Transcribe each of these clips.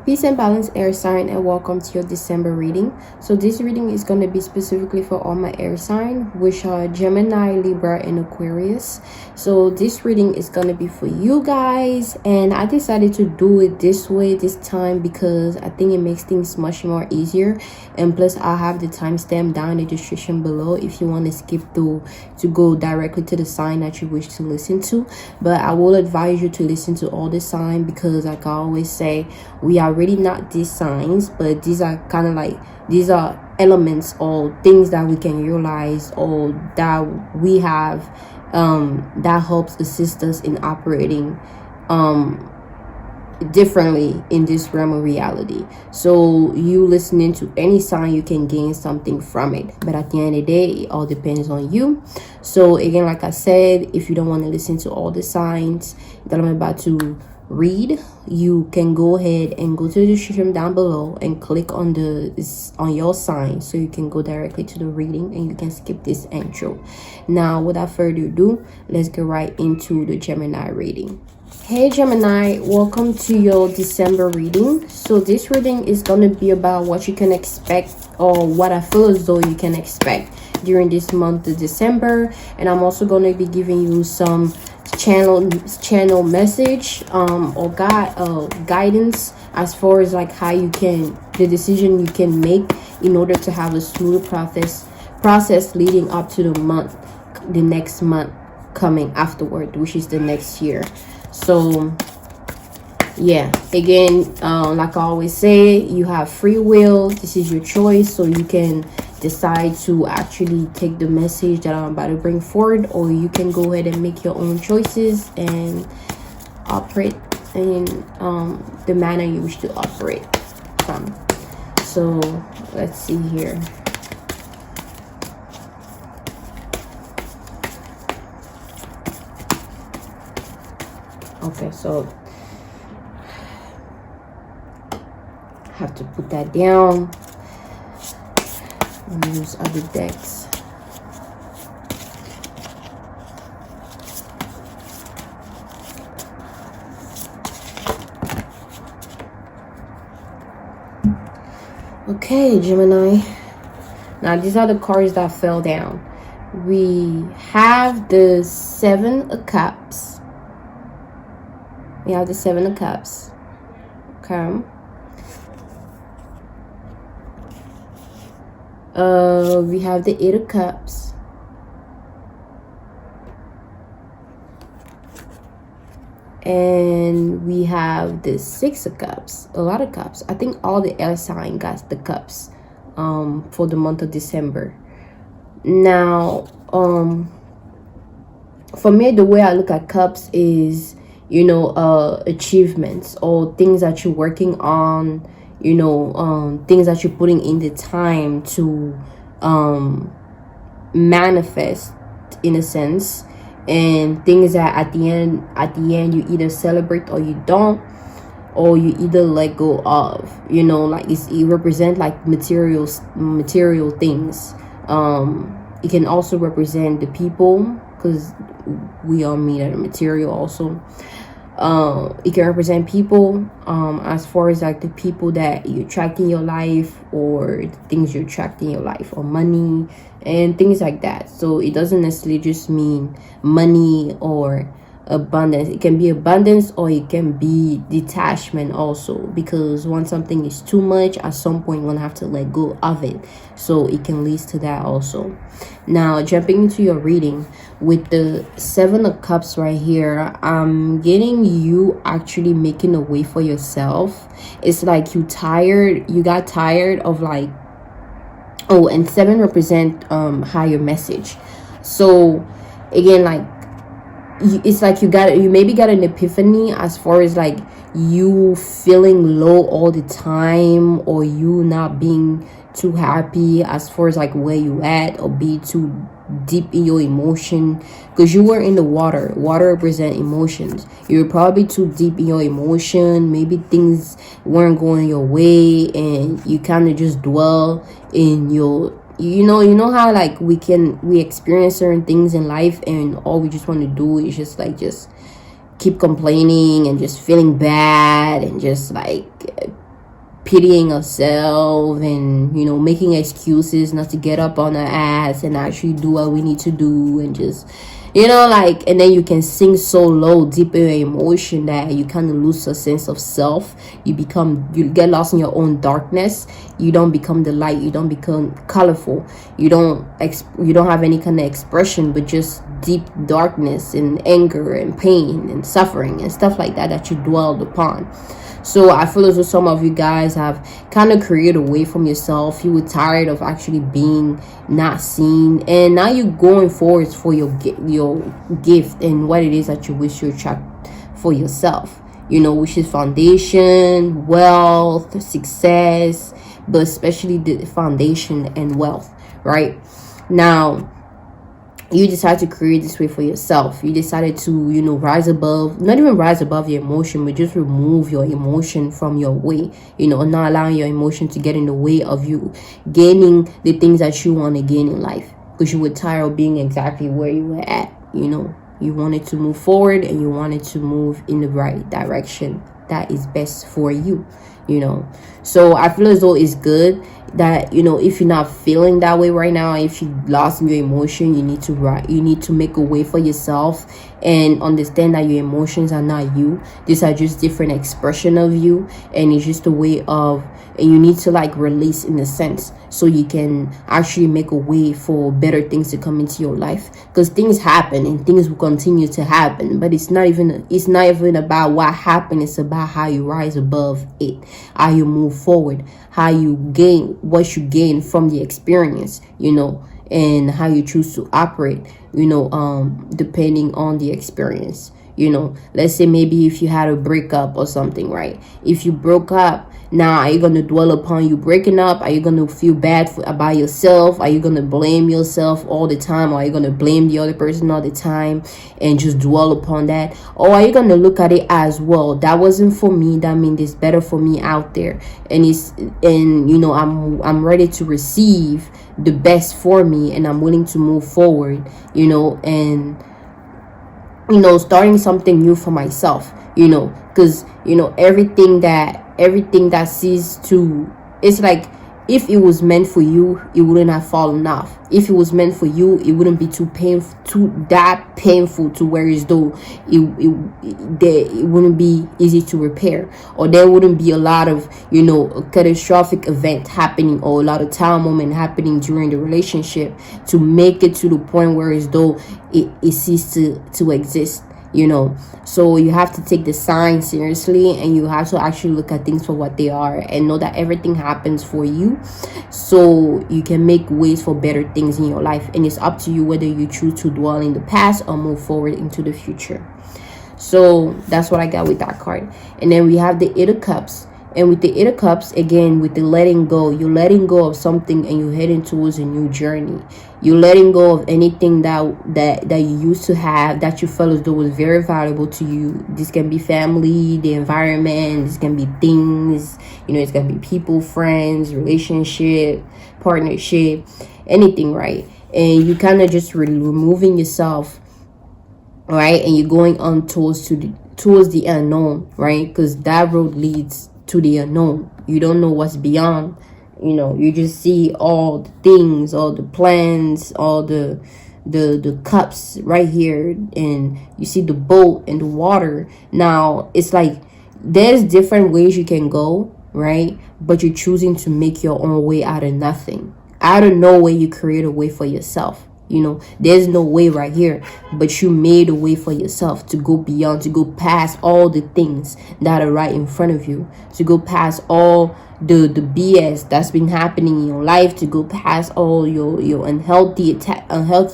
Peace and balance, air sign, and welcome to your December reading. So this reading is going to be specifically for all my air sign, which are Gemini, Libra, and Aquarius. So this reading is going to be for you guys, and I decided to do it this way this time because I think it makes things much more easier, and plus I'll have the timestamp down in the description below if you want to skip through to go directly to the sign that you wish to listen to. But I will advise you to listen to all the sign because, like I always say, we are really not these signs, but these are kind of like, these are elements or things that we can realize or that we have that helps assist us in operating differently in this realm of reality. So you listening to any sign, you can gain something from it, but at the end of the day, it all depends on you. So again, like I said, if you don't want to listen to all the signs that I'm about to read, you can go ahead and go to the description down below and click on your sign so you can go directly to the reading and you can skip this intro. Now without further ado, let's get right into the Gemini reading. Hey Gemini, welcome to your December reading. So this reading is going to be about what you can expect, or what I feel as though you can expect during this month of December. And I'm also going to be giving you some channel message or guidance as far as like how you can, the decision you can make in order to have a smooth process leading up to the next month coming afterward, which is the next year. So yeah, again, like I always say, you have free will. This is your choice, so you can decide to actually take the message that I'm about to bring forward, or you can go ahead and make your own choices and operate in the manner you wish to operate from. So let's see here. Okay, so have to put that down and use other decks. Okay, Gemini. Now these are the cards that fell down. We have the Seven of Cups. We have the Seven of Cups. Okay. We have the Eight of Cups. And we have the Six of Cups. A lot of cups. I think all the air sign got the cups for the month of December. Now, for me, the way I look at cups is, you know, achievements or things that you're working on, you know, things that you're putting in the time to manifest in a sense, and things that at the end you either celebrate or you don't, or you either let go of, you know, like it represent like material things. It can also represent the people, because we are made out of material also. It can represent people as far as like the people that you attract in your life, or the things you attract in your life, or money and things like that. So it doesn't necessarily just mean money or abundance. It can be abundance, or it can be detachment also, because once something is too much, at some point you're gonna have to let go of it. So it can lead to that also. Now jumping into your reading with the Seven of Cups right here, I'm getting you actually making a way for yourself. It's like you got tired of like, oh, and seven represent higher message. So again, like it's like you maybe got an epiphany as far as like you feeling low all the time, or you not being too happy as far as like where you at, or be too deep in your emotion, because you were in the water represent emotions. You're probably too deep in your emotion. Maybe things weren't going your way, and you kind of just dwell in your, you know how like we experience certain things in life, and all we just want to do is just keep complaining and just feeling bad, and just like pitying ourselves and, you know, making excuses not to get up on our ass and actually do what we need to do, and just, you know, like, and then you can sink so low deep in your emotion that you kind of lose a sense of self. You get lost in your own darkness. You don't become the light. You don't become colorful. You don't have any kind of expression, but just deep darkness and anger and pain and suffering and stuff like that you dwelled upon. So I feel as though some of you guys have kind of created away from yourself. You were tired of actually being not seen, and now you're going forward for your gift and what it is that you wish to attract for yourself, you know, which is foundation, wealth, success, but especially the foundation and wealth. Right now, you decide to create this way for yourself. You decided to, you know, rise above, not even rise above your emotion, but just remove your emotion from your way, you know, not allowing your emotion to get in the way of you gaining the things that you want to gain in life, because you were tired of being exactly where you were at. You know, you wanted to move forward and you wanted to move in the right direction that is best for you, you know. So I feel as though it's good that, you know, if you're not feeling that way right now, if you lost in your emotion, you need to make a way for yourself and understand that your emotions are not you. These are just different expression of you, and it's just a way of, and you need to like release in a sense, so you can actually make a way for better things to come into your life, because things happen and things will continue to happen, but it's not even about what happened. It's about how you rise above it, how you move forward, how you gain what you gain from the experience, you know, and how you choose to operate, you know, depending on the experience. You know, let's say maybe if you had a breakup or something, right? If you broke up, now are you going to dwell upon you breaking up? Are you going to feel bad about yourself? Are you going to blame yourself all the time? Or are you going to blame the other person all the time and just dwell upon that? Or are you going to look at it as, well, that wasn't for me, that means it's better for me out there, and you know, I'm ready to receive the best for me, and I'm willing to move forward, you know, and, you know, starting something new for myself, you know, because, you know, everything that sees to, it's like, if it was meant for you, it wouldn't have fallen off. If it was meant for you, it wouldn't be too painful to where as though it wouldn't be easy to repair, or there wouldn't be a lot of, you know, a catastrophic event happening, or a lot of time moment happening during the relationship to make it to the point where as though it ceases to exist, you know. So you have to take the signs seriously, and you have to actually look at things for what they are, and know that everything happens for you, so you can make ways for better things in your life. And it's up to you whether you choose to dwell in the past or move forward into the future. So that's what I got with that card. And then we have the Eight of Cups. And with the Eight of Cups, again, with the letting go, you're letting go of something and you're heading towards a new journey. You're letting go of anything that you used to have that you felt as though was very valuable to you. This can be family, the environment, this can be things, you know, it's gonna be people, friends, relationship, partnership, anything, right? And you kind of just removing yourself, right? And you're going on towards the unknown, right? Because that road leads to the unknown. You don't know what's beyond, you know. You just see all the things, all the plans, all the cups right here, and you see the boat and the water. Now it's like there's different ways you can go, right? But you're choosing to make your own way out of nothing. Out of no way, you create a way for yourself. You know, there's no way right here, but you made a way for yourself to go beyond, to go past all the things that are right in front of you, to go past all the BS that's been happening in your life, to go past all your unhealthy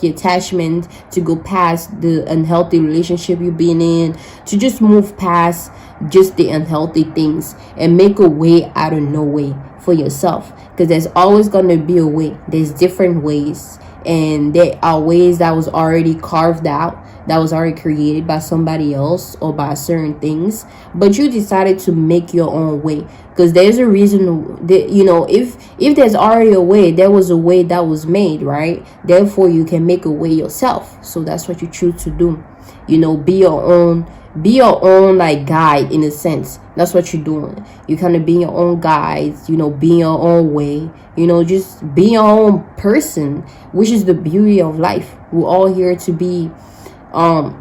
attachment, to go past the unhealthy relationship you've been in, to just move past just the unhealthy things and make a way out of no way for yourself. Because there's always going to be a way. There's different ways, and there are ways that was already carved out, that was already created by somebody else or by certain things, but you decided to make your own way. Because there's a reason that, you know, if there's already a way, there was a way that was made, right? Therefore you can make a way yourself. So that's what you choose to do. You know, be your own like guide in a sense. That's what you're doing. You kind of being your own guides, you know, being your own way, you know, just be your own person, which is the beauty of life. We're all here to be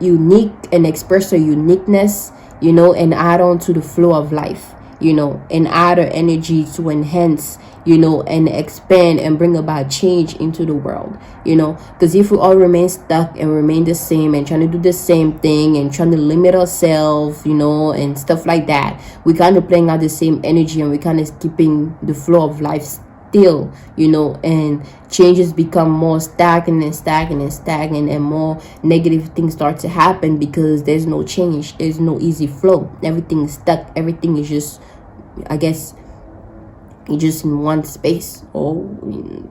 unique and express our uniqueness, you know, and add on to the flow of life, you know, and add our energy to enhance, you know, and expand and bring about change into the world, you know. Because if we all remain stuck and remain the same and trying to do the same thing and trying to limit ourselves, you know, and stuff like that, we kind of playing out the same energy and we kind of keeping the flow of life still, you know, and changes become more stagnant and more negative things start to happen because there's no change, there's no easy flow, everything is stuck, everything is just, I guess, you're just in one space, or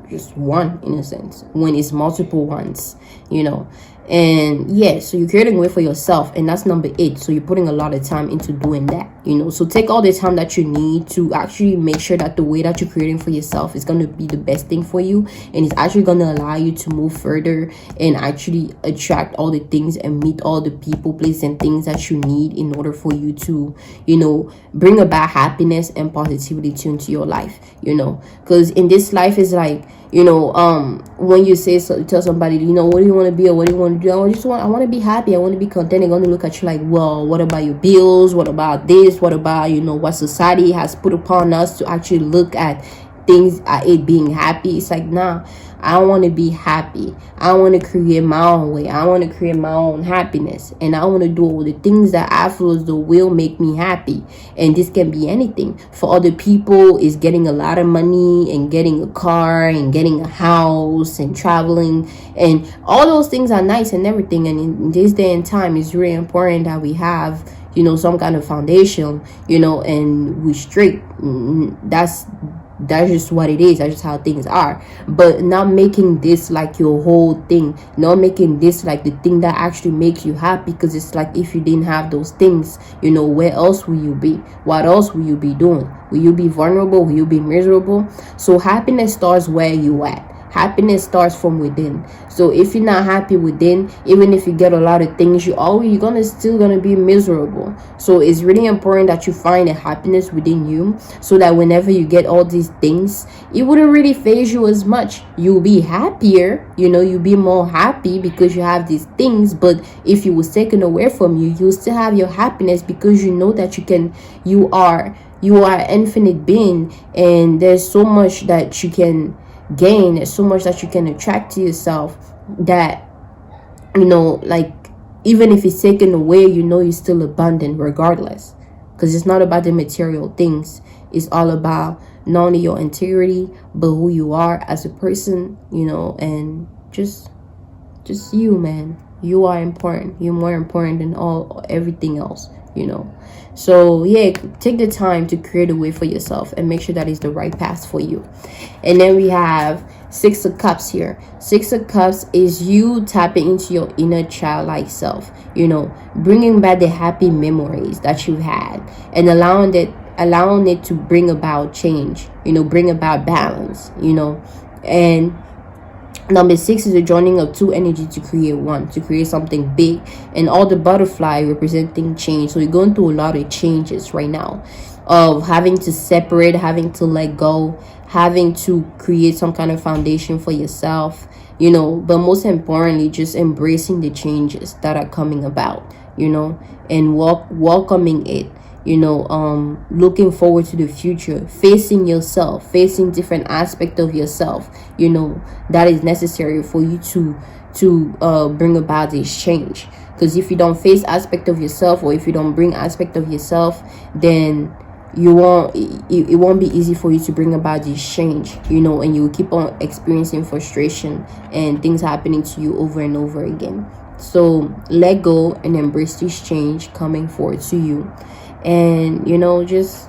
just one in a sense, when it's multiple ones, you know. And yeah, so you're creating a way for yourself, and that's number 8. So you're putting a lot of time into doing that, you know. So take all the time that you need to actually make sure that the way that you're creating for yourself is going to be the best thing for you, and it's actually going to allow you to move further and actually attract all the things and meet all the people, places, and things that you need in order for you to, you know, bring about happiness and positivity into your life, you know. Because in this life is like, you know, when you say so, tell somebody, you know, what do you want to be or what do you want to do? I want to be happy, I want to be content. They're going to look at you like, well, what about your bills? What about this? What about, you know, what society has put upon us to actually look at things at it being happy? It's like, nah, I want to be happy. I want to create my own way. I want to create my own happiness, and I want to do all the things that I feel as though will make me happy. And this can be anything. For other people, is getting a lot of money and getting a car and getting a house and traveling, and all those things are nice and everything. And in this day and time, it's really important that we have, you know, some kind of foundation, you know, and we straight. That's just what it is. That's just how things are. But not making this like your whole thing, not making this like the thing that actually makes you happy. Because it's like, if you didn't have those things, you know, where else will you be? What else will you be doing? Will you be vulnerable? Will you be miserable? So happiness starts where you at. Happiness starts from within. So if you're not happy within, even if you get a lot of things, you're still gonna be miserable. So it's really important that you find a happiness within you, so that whenever you get all these things, it wouldn't really phase you as much. You'll be happier, you know, you'll be more happy because you have these things. But if it was taken away from you, you'll still have your happiness, because you know that you are an infinite being, and there's so much that you can gain, there's so much that you can attract to yourself, that, you know, like, even if it's taken away, you know, you're still abundant regardless. Because it's not about the material things, it's all about not only your integrity, but who you are as a person, you know. And just you, man, you are important. You're more important than everything else, you know. So yeah, take the time to create a way for yourself and make sure that is the right path for you. And then we have 6 of Cups here. 6 of Cups is you tapping into your inner childlike self, you know, bringing back the happy memories that you've had, and allowing it to bring about change, you know, bring about balance, you know. And number 6 is the joining of 2 energy to create one, to create something big. And all the butterfly representing change. So you're going through a lot of changes right now, of having to separate, having to let go, having to create some kind of foundation for yourself, you know. But most importantly, just embracing the changes that are coming about, you know, and welcoming it, you know, looking forward to the future, facing yourself, facing different aspects of yourself, you know, that is necessary for you to bring about this change. Because if you don't face aspect of yourself, or if you don't bring aspect of yourself, then it won't be easy for you to bring about this change, you know, and you will keep on experiencing frustration and things happening to you over and over again. So let go and embrace this change coming forward to you. And, you know, just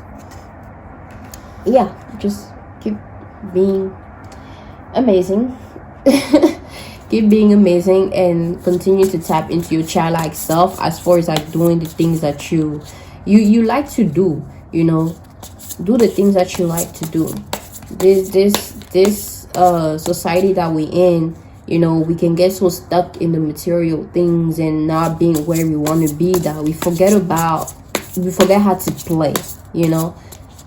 keep being amazing. Keep being amazing, and continue to tap into your childlike self, as far as like doing the things that you like to do, you know. Do the things that you like to do. This society that we're in, You know, we can get so stuck in the material things and not being where we want to be that we forget how to play, you know.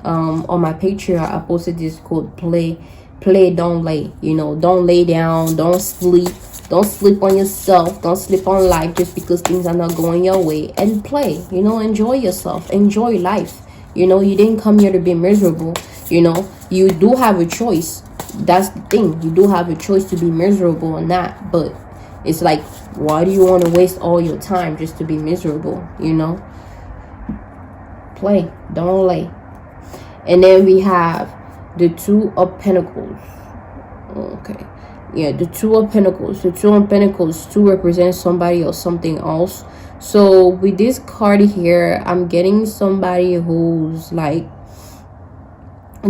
On my picture I posted this quote: play, don't lay. You know, don't lay down, don't sleep on yourself, don't sleep on life just because things are not going your way, and play. You know, enjoy yourself, enjoy life. You know, you didn't come here to be miserable. You know, you do have a choice. That's the thing, you do have a choice to be miserable or not. But it's like, why do you want to waste all your time just to be miserable? You know, play, don't lay. And then we have the Two of Pentacles. Okay, yeah, the Two of Pentacles. The Two of Pentacles, two represents somebody or something else. So with this card here, I'm getting somebody who's like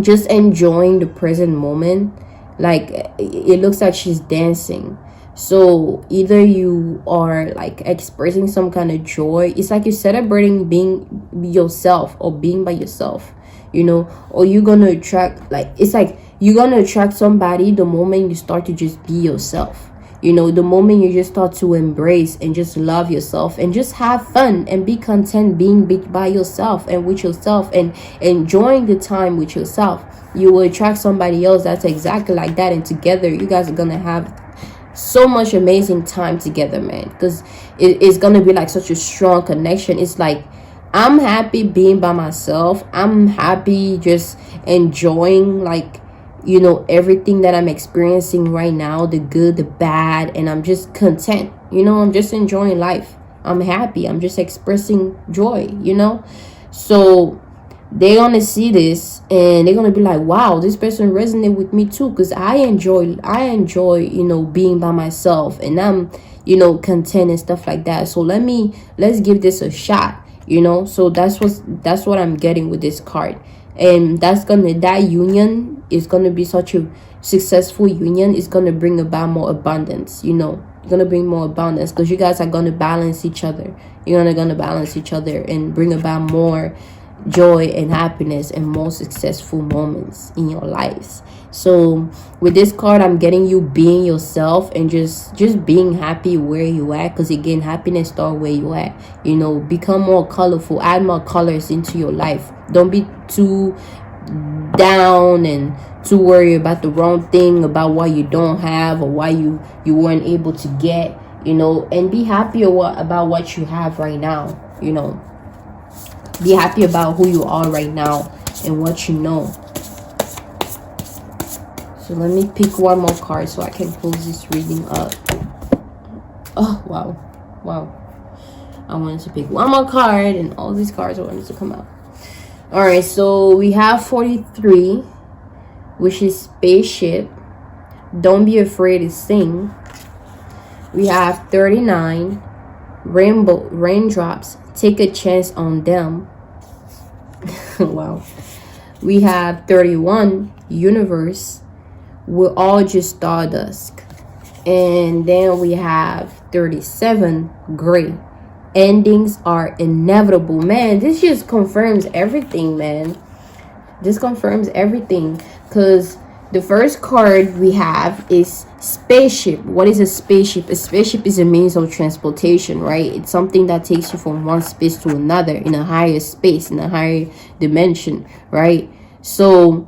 just enjoying the present moment. Like, it looks like she's dancing. So either you are like expressing some kind of joy. It's like you're celebrating being yourself or being by yourself, you know. Or you're gonna attract, like, it's like you're gonna attract somebody the moment you start to just be yourself. You know, the moment you just start to embrace and just love yourself and just have fun and be content being by yourself and with yourself and enjoying the time with yourself, you will attract somebody else that's exactly like that. And together you guys are gonna have so much amazing time together, man, because it's gonna be like such a strong connection. It's like, I'm happy being by myself, I'm happy just enjoying, like, you know, everything that I'm experiencing right now, the good, the bad, and I'm just content. You know, I'm just enjoying life. I'm happy. I'm just expressing joy, you know. So they're gonna see this and they're gonna be like, wow, this person resonated with me too, because I enjoy, you know, being by myself, and I'm, you know, content and stuff like that. So let's give this a shot, you know. So that's what I'm getting with this card. And that union is gonna be such a successful union. It's gonna bring about more abundance, you know. It's gonna bring more abundance because you guys are gonna balance each other. You're gonna balance each other and bring about more joy and happiness and more successful moments in your lives. So with this card, I'm getting you being yourself and just being happy where you at, because again, happiness starts where you at. You know, become more colorful, add more colors into your life. Don't be too down and too worried about the wrong thing, about what you don't have or why you weren't able to get, you know. And be happy about what you have right now, you know. Be happy about who you are right now and what you know. So let me pick one more card so I can close this reading up. Oh, wow. I wanted to pick one more card and all these cards wanted to come out. All right, so we have 43, which is spaceship. Don't be afraid to sing. We have 39, raindrops. Take a chance on them. Wow. We have 31, universe. We're all just stardust. And then we have 37, gray. Endings are inevitable. Man, this just confirms everything, man. This confirms everything, because the first card we have is spaceship. What is a spaceship? A spaceship is a means of transportation, right? It's something that takes you from one space to another in a higher space, in a higher dimension, right? So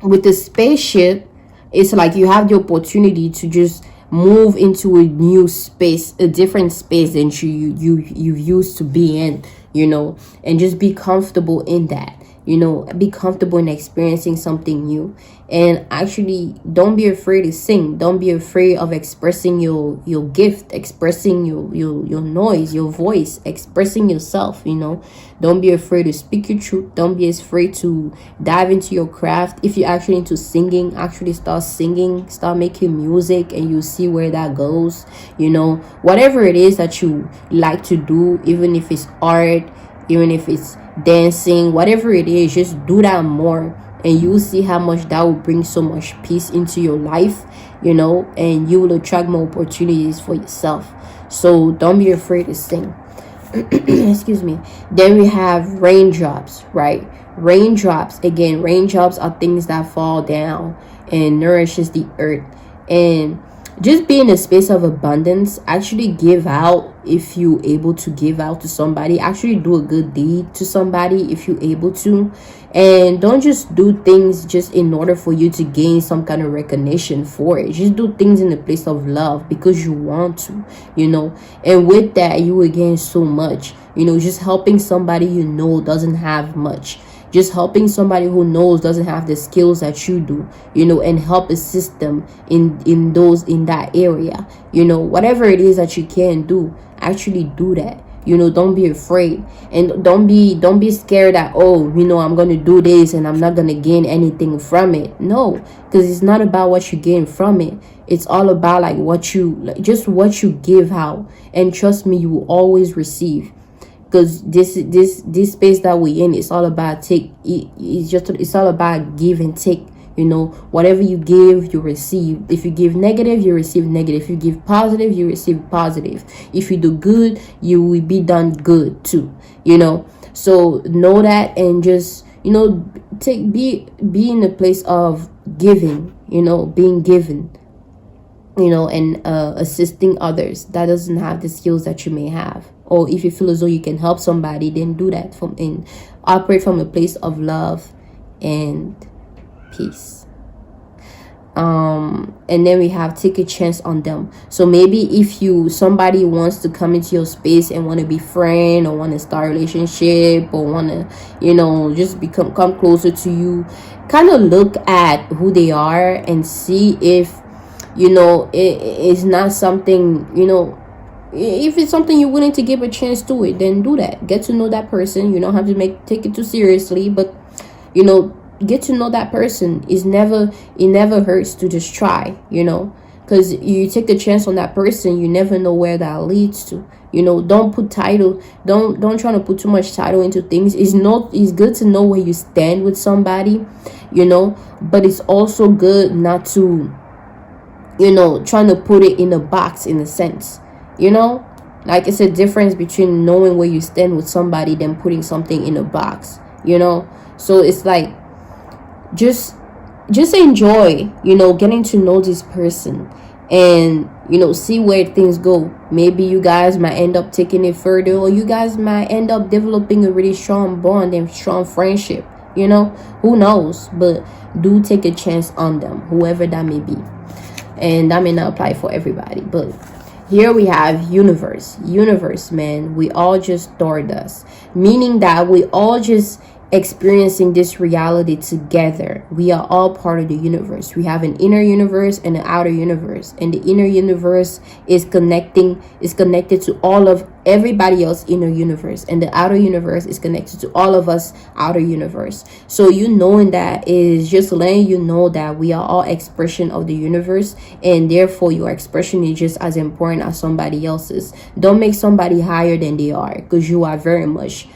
with the spaceship, it's like you have the opportunity to just move into a new space, a different space than you used to be in, you know, and just be comfortable in that. You know, be comfortable in experiencing something new. And actually, don't be afraid to sing. Don't be afraid of expressing your gift, expressing your noise, your voice, expressing yourself, you know. Don't be afraid to speak your truth. Don't be afraid to dive into your craft. If you're actually into singing, actually start singing, start making music, and you see where that goes, you know. Whatever it is that you like to do, even if it's art, even if it's dancing, whatever it is, just do that more, and you'll see how much that will bring so much peace into your life, you know, and you will attract more opportunities for yourself. So don't be afraid to sing. Excuse me. Then we have raindrops, right? Raindrops, again, raindrops are things that fall down and nourishes the earth. And just be in a space of abundance. Actually give out if you able to give out to somebody. Actually do a good deed to somebody if you able to. And don't just do things just in order for you to gain some kind of recognition for it. Just do things in the place of love because you want to, you know. And with that, you will gain so much, you know. Just helping somebody you know doesn't have much, just helping somebody who knows doesn't have the skills that you do, you know, and help assist them in that area, you know. Whatever it is that you can do, actually do that, you know. Don't be afraid, and don't be scared that, oh, you know, I'm gonna do this and I'm not gonna gain anything from it. No, because it's not about what you gain from it. It's all about like what you give out, and trust me, you will always receive. Because this space that we're in, it's all about it's all about give and take, you know. Whatever you give, you receive. If you give negative, you receive negative. If you give positive, you receive positive. If you do good, you will be done good too, you know. So know that, and just, you know, be in a place of giving, you know, being given, you know, and assisting others that doesn't have the skills that you may have. Or if you feel as though you can help somebody, then do that operate from a place of love and peace. And then we have take a chance on them. So maybe if somebody wants to come into your space and want to be friend, or want to start a relationship, or want to, you know, just come closer to you, kind of look at who they are and see if, you know, it's not something, you know, if it's something you're willing to give a chance to it, then do that. Get to know that person. You don't have to take it too seriously, but, you know, get to know that person. It never hurts to just try, you know, because you take a chance on that person, you never know where that leads to. You know, don't put title, don't try to put too much title into things. It's good to know where you stand with somebody, you know, but it's also good not to, you know, trying to put it in a box, in a sense, you know. Like, it's a difference between knowing where you stand with somebody than putting something in a box, you know. So it's like, just enjoy, you know, getting to know this person, and, you know, see where things go. Maybe you guys might end up taking it further, or you guys might end up developing a really strong bond and strong friendship, you know. Who knows? But do take a chance on them, whoever that may be. And that may not apply for everybody, but here we have universe, man. We all just stardust, meaning that we all just experiencing this reality together. We are all part of the universe. We have an inner universe and an outer universe, and the inner universe is connected to all of everybody else inner universe, and the outer universe is connected to all of us outer universe. So you knowing that is just letting you know that we are all expression of the universe, and therefore your expression is just as important as somebody else's. Don't make somebody higher than they are, because you are very much,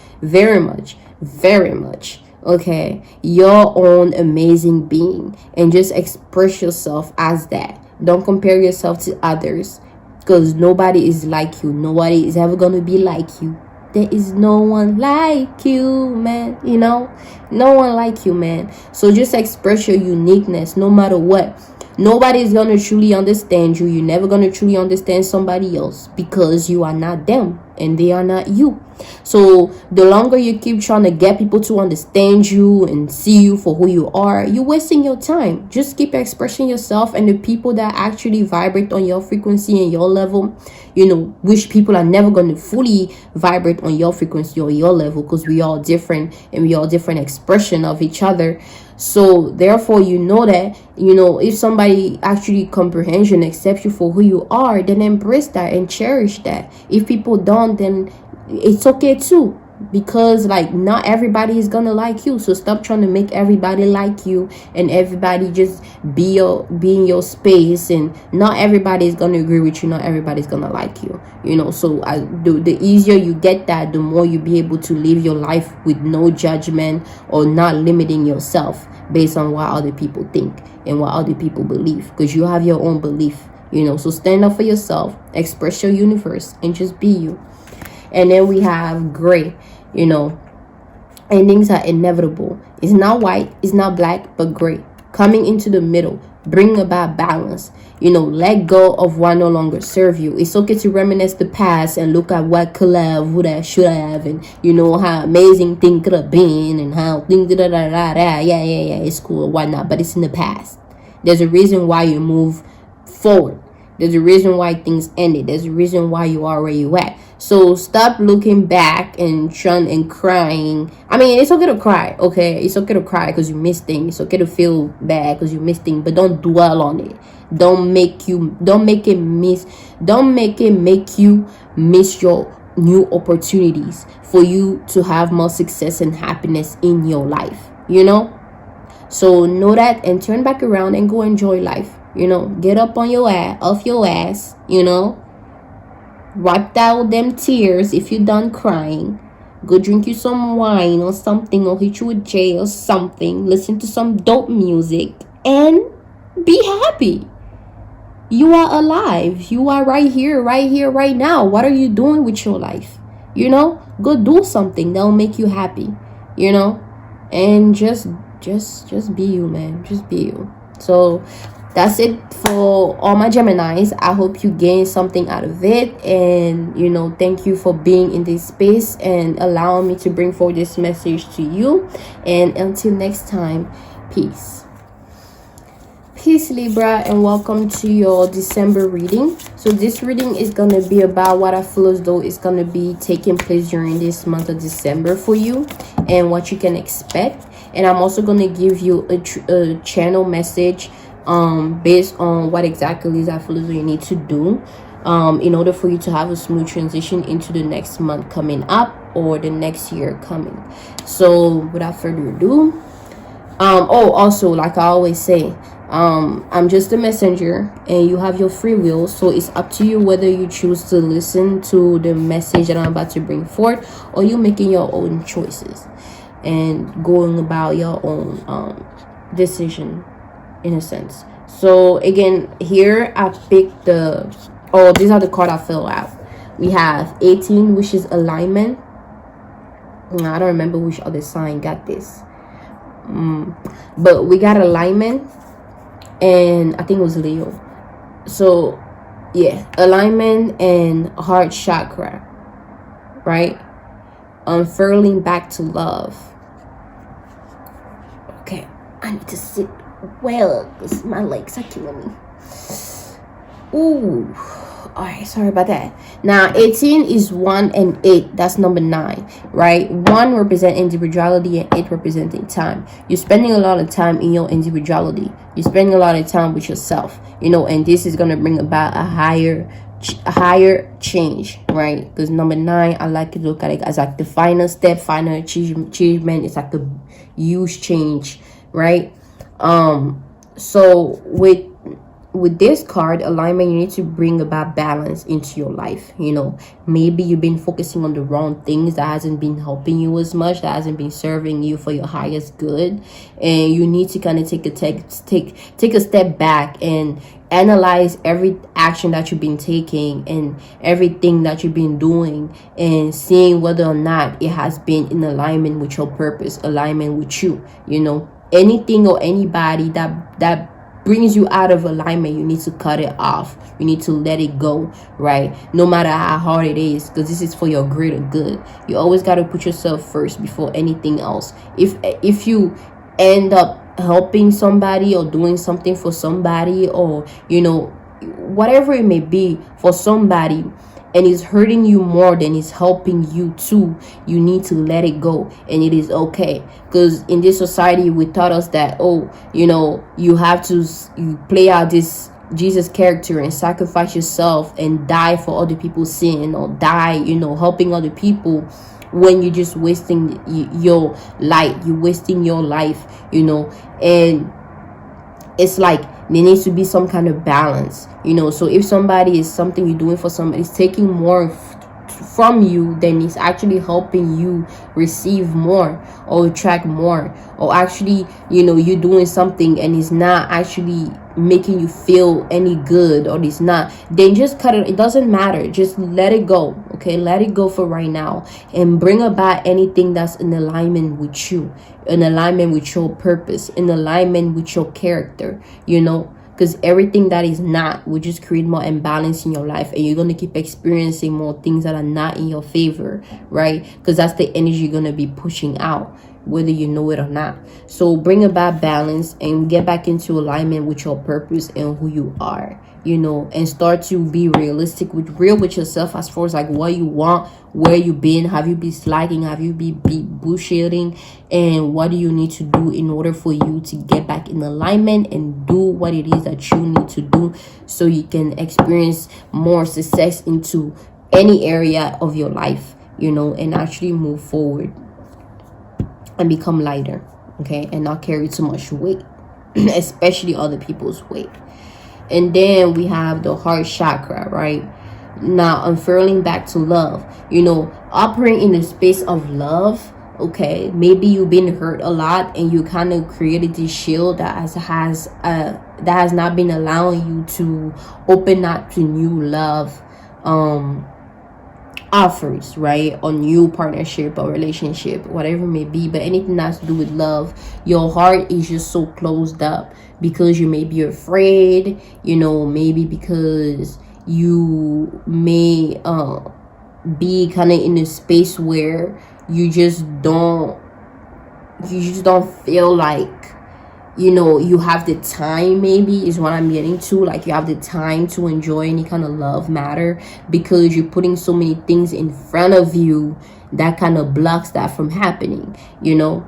okay, your own amazing being, and just express yourself as that. Don't compare yourself to others, because nobody is like you. Nobody is ever gonna be like you. There is no one like you, man. You know, no one like you, man. So just express your uniqueness no matter what. Nobody is gonna truly understand you. You're never gonna truly understand somebody else, because you are not them and they are not you. So the longer you keep trying to get people to understand you and see you for who you are, you're wasting your time. Just keep expressing yourself, and the people that actually vibrate on your frequency and your level, you know, which people are never going to fully vibrate on your frequency or your level, because we all different and we all different expression of each other. So therefore, you know that, you know, if somebody actually comprehends you and accepts you for who you are, then embrace that and cherish that. If people don't, then it's okay too, because like not everybody is gonna like you. So stop trying to make everybody like you, and everybody just be in your space, and not everybody is gonna agree with you, not everybody's gonna like you, you know. So the easier you get that, the more you be able to live your life with no judgment, or not limiting yourself based on what other people think and what other people believe, because you have your own belief, you know. So stand up for yourself, express your universe, and just be you. And then we have gray, you know, endings are inevitable. It's not white, it's not black, but gray. coming into the middle, bring about balance. Let go of what no longer serve you. It's okay to reminisce the past and look at what could have, would have, should have, and how amazing things could have been, and how things yeah, it's cool, why not? But it's in the past. There's a reason why you move forward. There's a reason why things ended. There's a reason why you are where you at. So stop looking back and trying and crying. I mean, it's okay to cry, okay? It's okay to cry because you missed things. It's okay to feel bad because you missed things, but don't dwell on it. Don't make it make you miss your new opportunities for you to have more success and happiness in your life. So know that and turn back around and go enjoy life. Get up on your ass, off your ass, wipe out them tears if you're done crying. Go drink you some wine or something, or hit you with J or something. Listen to some dope music and be happy. You are alive. You are right here, right now. What are you doing with your life? Go do something that'll make you happy, and just be you, man. Just be you. So that's it for all my Geminis. I hope you gain something out of it, and thank you for being in this space and allowing me to bring forward this message to you. And until next time, peace. Peace, Libra, and welcome to your December reading. So this reading is going to be about what I feel as though is going to be taking place during this month of December for you and what you can expect. And I'm also going to give you a channel message based on what exactly is I feel as though you need to do in order for you to have a smooth transition into the next month coming up or the next year coming. So without further ado, also, like I always say, I'm just a messenger and you have your free will, so it's up to you whether you choose to listen to the message that I'm about to bring forth, or you making your own choices and going about your own decision in a sense. So again, here I picked these are the cards I fill out. We have 18, which is alignment. I don't remember which other sign got this, but we got alignment, and I think it was Leo. So yeah, alignment and heart chakra, right? Unfurling back to love. Okay, I need to sit well because my legs are killing me. Ooh, all right, sorry about that. Now 18 is 1 and 8. That's number 9, right? 1 represent individuality and 8 representing time. You're spending a lot of time in your individuality. You're spending a lot of time with yourself, and this is going to bring about a higher change, right? Because number 9, I like to look at it as like the final step, final achievement. It's like a huge change, right? So with this card, alignment, you need to bring about balance into your life. Maybe you've been focusing on the wrong things that hasn't been helping you as much, that hasn't been serving you for your highest good, and you need to kind of take a step back and analyze every action that you've been taking and everything that you've been doing, and seeing whether or not it has been in alignment with your purpose, alignment with you. Anything or anybody that brings you out of alignment, you need to cut it off. You need to let it go, right? No matter how hard it is, because this is for your greater good. You always got to put yourself first before anything else. If you end up helping somebody or doing something for somebody, or whatever it may be for somebody, and it's hurting you more than it's helping you too, you need to let it go, and it is okay. Because in this society, we taught us that you have to play out this Jesus character and sacrifice yourself and die for other people's sin, or die helping other people, when you're just wasting your life. You're wasting your life, and it's like there needs to be some kind of balance, so if somebody is something you're doing for somebody, it's taking more from you, then it's actually helping you receive more or attract more, or actually you're doing something and it's not actually making you feel any good, or it's not, then just cut it. It doesn't matter, just let it go, Okay, let it go for right now, and bring about anything that's in alignment with you, in alignment with your purpose, in alignment with your character, you know, because everything that is not will just create more imbalance in your life, and you're going to keep experiencing more things that are not in your favor, right? Because that's the energy you're going to be pushing out, whether you know it or not. So bring about balance and get back into alignment with your purpose and who you are, you know, and start to be real with yourself as far as like what you want, where you been, have you been slacking, have you been bullshitting, and what do you need to do in order for you to get back in alignment and do what it is that you need to do, so you can experience more success into any area of your life, you know, and actually move forward and become lighter, okay, and not carry too much weight, especially other people's weight. And then we have the heart chakra, right? Now unfurling back to love, you know, operating in the space of love. Okay, maybe you've been hurt a lot and you kind of created this shield that has not been allowing you to open up to new love offers, right? Or new partnership or relationship, whatever it may be. But anything that's to do with love, your heart is just so closed up because you may be afraid, you know, maybe because you may be kind of in a space where you just don't feel like, you know, you have the time, maybe is what I'm getting to, like you have the time to enjoy any kind of love matter, because you're putting so many things in front of you that kind of blocks that from happening, you know.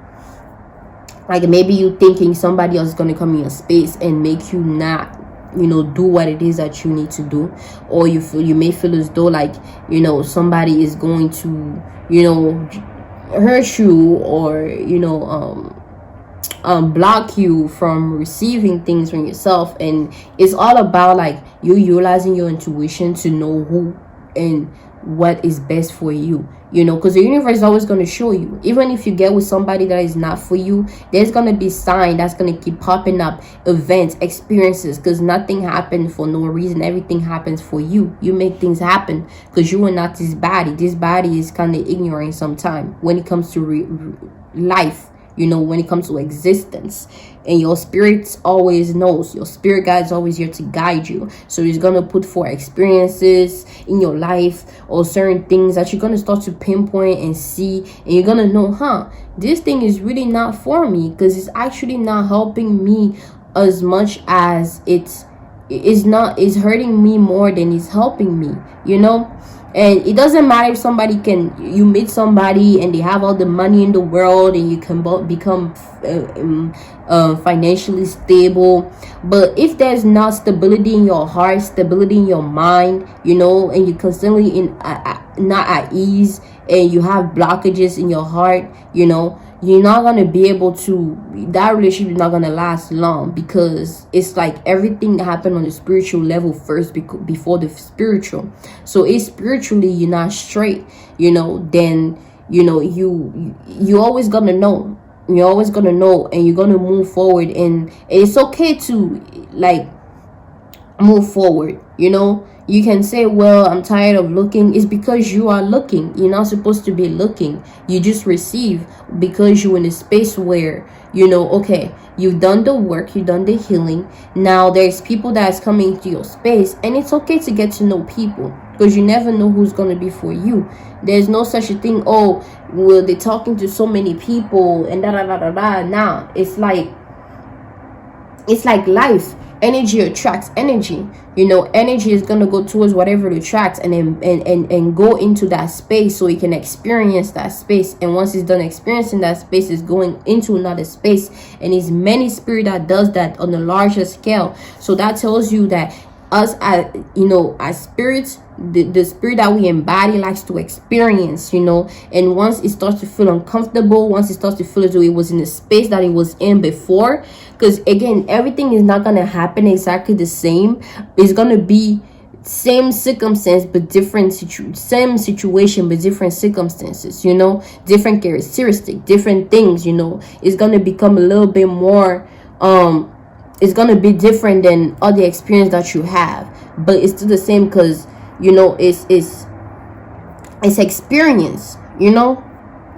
Like maybe you thinking somebody else is going to come in your space and make you not, you know, do what it is that you need to do, or you may feel as though like, you know, somebody is going to, you know, hurt you, or, you know, block you from receiving things from yourself. And it's all about like you utilizing your intuition to know who and what is best for you, you know, because the universe is always going to show you. Even if you get with somebody that is not for you, there's going to be sign that's going to keep popping up, events, experiences, because nothing happens for no reason. Everything happens for you. You make things happen because you are not this body. This body is kind of ignorant sometimes when it comes to life, you know, when it comes to existence. And your spirit always knows. Your spirit guide is always here to guide you. So he's going to put forth experiences in your life or certain things that you're going to start to pinpoint and see. And you're going to know, this thing is really not for me, because it's actually not helping me as much as it's hurting me more than it's helping me, you know. And it doesn't matter if you meet somebody and they have all the money in the world and you can become financially stable, but if there's not stability in your heart, stability in your mind, you know, and you're constantly not at ease, and you have blockages in your heart, you know, you're not going to be able to, that relationship is not going to last long, because it's like everything happened on the spiritual level first before the spiritual. So if spiritually you're not straight, you know, then, you know, you always going to know. You're always going to know, and you're going to move forward. And it's okay to like move forward, you know. You can say, well, I'm tired of looking. It's because you are looking. You're not supposed to be looking. You just receive, because you're in a space where, you know, okay, you've done the work, you've done the healing. Now there's people that's coming into your space, and it's okay to get to know people, because you never know who's going to be for you. There's no such a thing, oh, well, they're talking to so many people and da. Nah, it's like life. Energy attracts energy, you know. Energy is going to go towards whatever it attracts, and then and go into that space so you can experience that space. And once it's done experiencing that space, it's going into another space. And it's many spirit that does that on a larger scale. So that tells you that us, as you know, as spirits, the spirit that we embody likes to experience, you know. And once it starts to feel uncomfortable, once it starts to feel as though it was in the space that it was in before, because again, everything is not going to happen exactly the same. It's going to be same circumstance but different same situation but different circumstances, you know, different characteristics, different things, you know. It's going to become a little bit more it's going to be different than other experience that you have, but it's still the same, because, you know, it's it's experience, you know.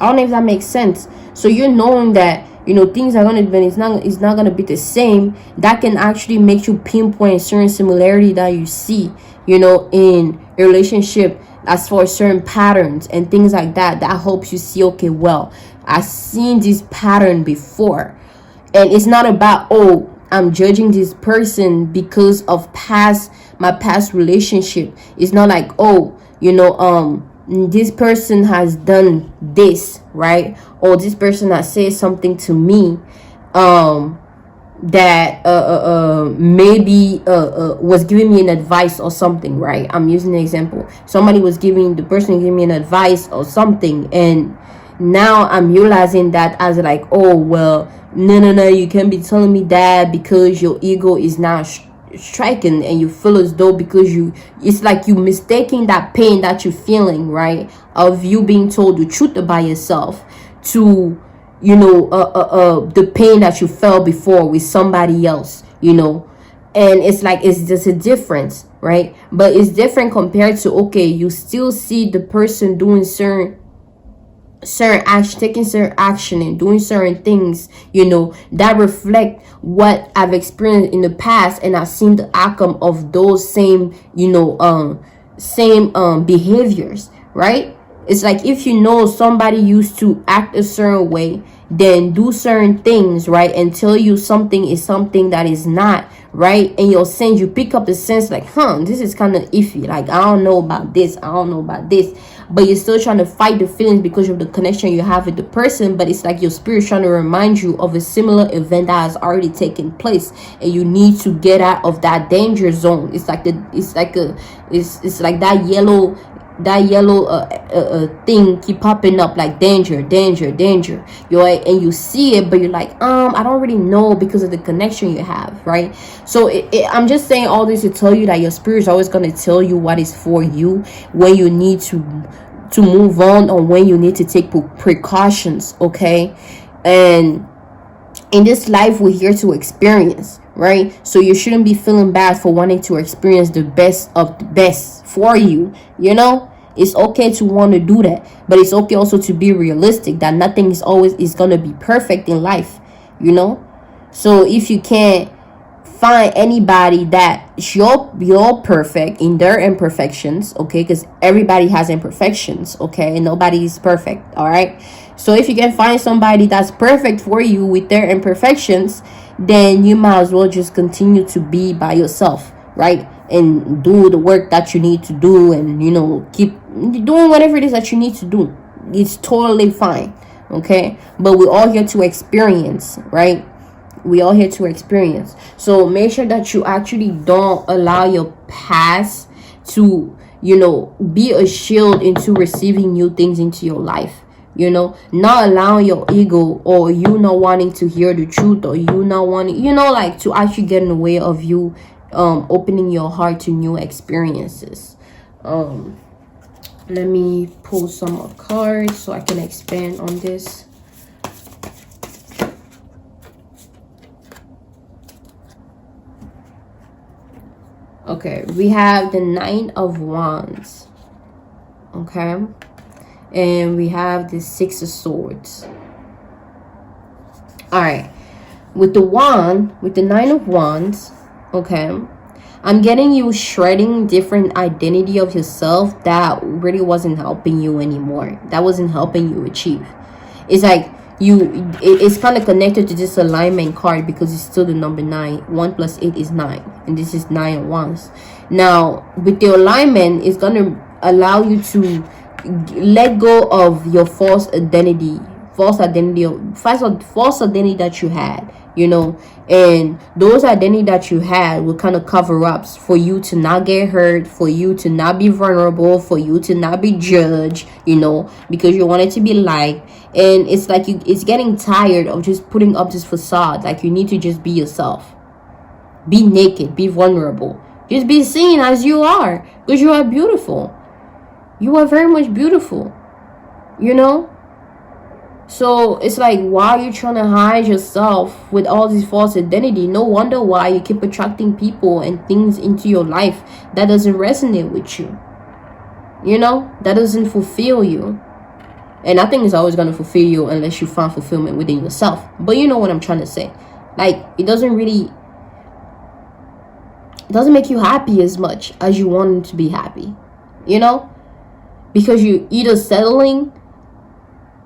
I don't know if that makes sense. So you're knowing that, you know, things are gonna be, it's not gonna be the same. That can actually make you pinpoint certain similarity that you see, you know, in a relationship, as for certain patterns and things like that. That helps you see, okay, well, I've seen this pattern before. And it's not about, oh, I'm judging this person because of my past relationship. It's not like, oh, you know, this person has done this, right? Or this person has said something to me that maybe was giving me an advice or something, right? I'm using an example. The person giving me an advice or something, and now I'm realizing that as like, oh, well, no, you can't be telling me that, because your ego is now striking, and you feel as though, because it's like you mistaking that pain that you're feeling, right, of you being told the truth about yourself, to, you know, the pain that you felt before with somebody else, you know. And it's like, it's just a difference, right? But it's different compared to, okay, you still see the person doing certain action, taking certain action and doing certain things, you know, that reflect what I've experienced in the past, and I've seen the outcome of those same, you know, behaviors, right? It's like, if you know somebody used to act a certain way, then do certain things, right, and tell you something is something that is not, right? And your sense, you pick up the sense like, this is kind of iffy, like, I don't know about this, but you're still trying to fight the feelings because of the connection you have with the person. But it's like your spirit trying to remind you of a similar event that has already taken place, and you need to get out of that danger zone. It's like that yellow thing keep popping up, like danger, and you see it, but you're like, I don't really know, because of the connection you have, right? So I'm just saying all this to tell you that your spirit is always going to tell you what is for you, when you need to move on, or when you need to take precautions, okay? And in this life, we're here to experience, right? So you shouldn't be feeling bad for wanting to experience the best of the best for you, you know. It's okay to want to do that, but it's okay also to be realistic that nothing is gonna be perfect in life, you know. So if you can't find anybody that you're perfect in their imperfections, okay, because everybody has imperfections, okay, and nobody is perfect, all right? So if you can find somebody that's perfect for you with their imperfections, then you might as well just continue to be by yourself, right? And do the work that you need to do, and, you know, keep doing whatever it is that you need to do. It's totally fine, okay? But we're all here to experience, right? We all here to experience. So make sure that you actually don't allow your past to, you know, be a shield into receiving new things into your life. You know, not allowing your ego, or you not wanting to hear the truth, or you not wanting, you know, like, to actually get in the way of you opening your heart to new experiences. Let me pull some more cards so I can expand on this. Okay, we have the Nine of Wands, okay, and we have the Six of Swords. All right, with the Nine of Wands, okay, I'm getting you shredding different identity of yourself that really wasn't helping you anymore, that wasn't helping you achieve. It's like it's kind of connected to this alignment card, because it's still the number 9. 1 plus 8 is 9, and this is 9 of Wands. Now with the alignment, it's going to allow you to let go of your false identity that you had, you know. And those identity that you had will kind of cover ups for you to not get hurt, for you to not be vulnerable, for you to not be judged, you know, because you want it to be liked. And it's like it's getting tired of just putting up this facade. Like, you need to just be yourself, be naked, be vulnerable, just be seen as you are, because you are beautiful. You are very much beautiful, you know. So it's like, why are you trying to hide yourself with all this false identity? No wonder why you keep attracting people and things into your life that doesn't resonate with you. you know, that doesn't fulfill you. And nothing is always going to fulfill you unless you find fulfillment within yourself. But you know what I'm trying to say. Like, it doesn't make you happy as much as you want to be happy, you know, because you either settling,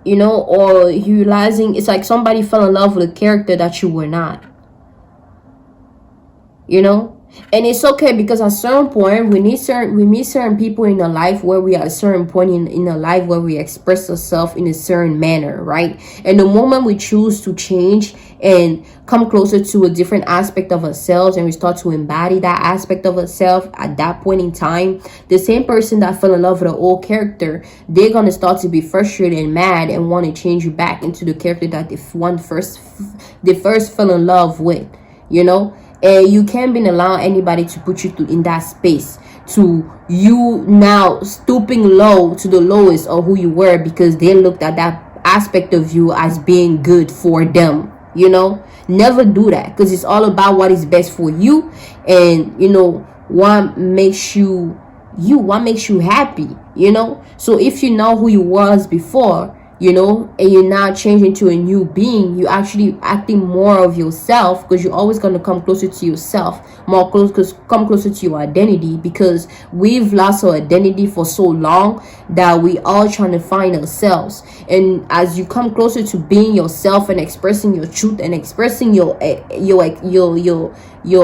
you know, or you realizing it's like somebody fell in love with a character that you were not, you know. And it's okay, because at a certain point we meet certain people in our life where we are at a certain point in our life where we express ourselves in a certain manner, right? And the moment we choose to change and come closer to a different aspect of ourselves, and we start to embody that aspect of ourselves at that point in time, the same person that fell in love with an old character, they're gonna start to be frustrated and mad and want to change you back into the character that they first fell in love with, you know. And you can't be allowing anybody to put you in that space, to you now stooping low to the lowest of who you were, because they looked at that aspect of you as being good for them, you know. Never do that, because it's all about what is best for you, and you know what makes you happy, you know. So if you know who you was before, you know, and you're now changing to a new being, you actually acting more of yourself, because you're always going to come closer to yourself, come closer to your identity, because we've lost our identity for so long that we all trying to find ourselves. And as you come closer to being yourself and expressing your truth and expressing your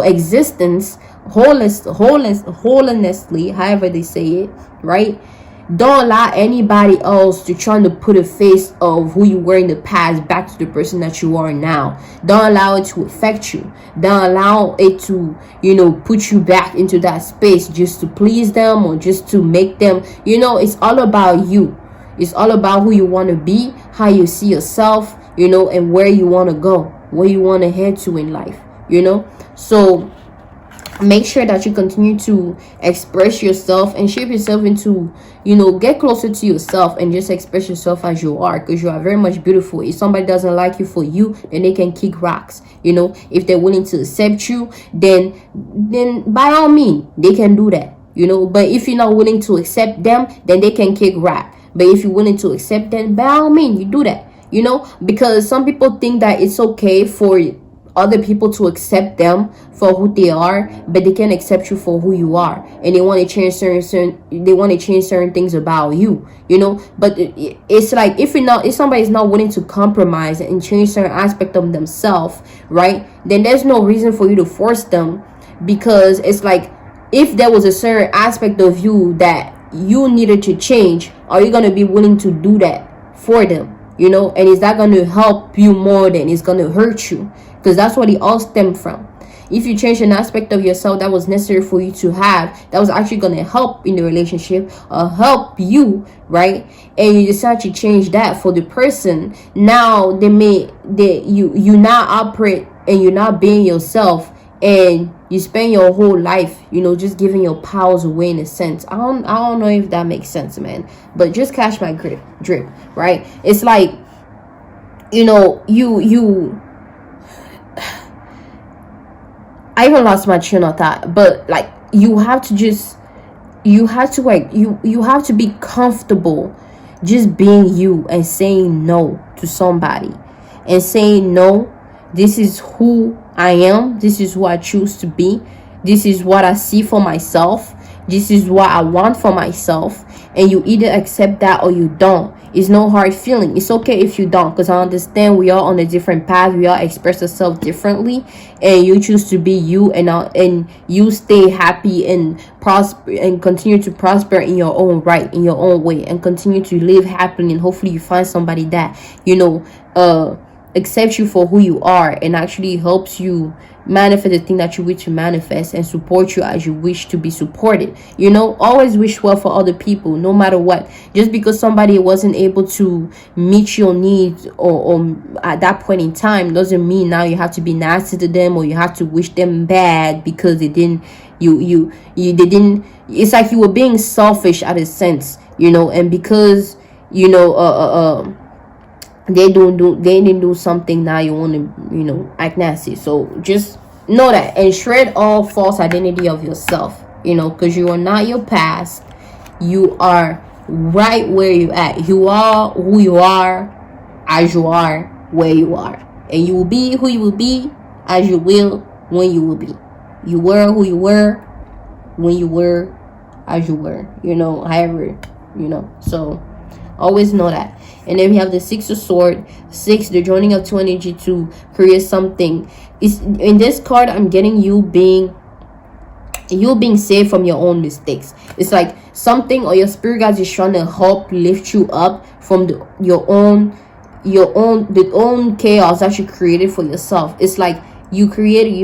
existence wholenessly, however they say it, right? Don't allow anybody else to try to put a face of who you were in the past back to the person that you are now. Don't allow it to affect you. Don't allow it to, you know, put you back into that space just to please them or just to make them, you know. It's all about you. It's all about who you want to be, how you see yourself, you know, and where you want to go, where you want to head to in life, you know. So make sure that you continue to express yourself and shape yourself into, you know, get closer to yourself and just express yourself as you are, because you are very much beautiful. If somebody doesn't like you for you, then they can kick rocks, you know. If they're willing to accept you, then by all means they can do that, you know. But if you're not willing to accept them, then they can kick rock. But if you're willing to accept them, by all means you do that, you know. Because some people think that it's okay for other people to accept them for who they are, but they can't accept you for who you are, and they want to change certain things about you, you know. But it's like, if somebody's not willing to compromise and change certain aspect of themselves, right, then there's no reason for you to force them. Because it's like, if there was a certain aspect of you that you needed to change, are you going to be willing to do that for them, you know? And is that going to help you more than it's going to hurt you? Because that's what it all stemmed from. If you change an aspect of yourself that was necessary for you to have, that was actually going to help in the relationship or help you, right, and you decide to change that for the person, now you now operate and you're not being yourself, and you spend your whole life, you know, just giving your powers away in a sense. I don't know if that makes sense, man, but just catch my drip, right? It's like, you know, I even lost my train of thought, but like, you have to be comfortable just being you and saying no to somebody, and saying no, this is who I am, this is who I choose to be, this is what I see for myself, this is what I want for myself, and you either accept that or you don't. It's no hard feeling. It's okay if you don't, because I understand we are on a different path, we all express ourselves differently, and you choose to be you, and you stay happy and prosper and continue to prosper in your own right, in your own way, and continue to live happily, and hopefully you find somebody that, you know, accepts you for who you are and actually helps you manifest the thing that you wish to manifest, and support you as you wish to be supported. You know, always wish well for other people, no matter what. Just because somebody wasn't able to meet your needs or at that point in time, doesn't mean now you have to be nasty to them, or you have to wish them bad because they didn't it's like you were being selfish at a sense, you know. And because, you know, they didn't do something, now you want to, you know, act nasty. So just know that, and shred all false identity of yourself, you know, because you are not your past, you are right where you at. You are who you are, as you are where you are, and you will be who you will be, as you will when you will be. You were who you were when you were, as you were, however, so always know that. And then we have the Six of Swords. Six, the joining of two energy to create something. Is in this card, I'm getting you being saved from your own mistakes. It's like something, or your spirit guides is trying to help lift you up from your own chaos that you created for yourself. It's like you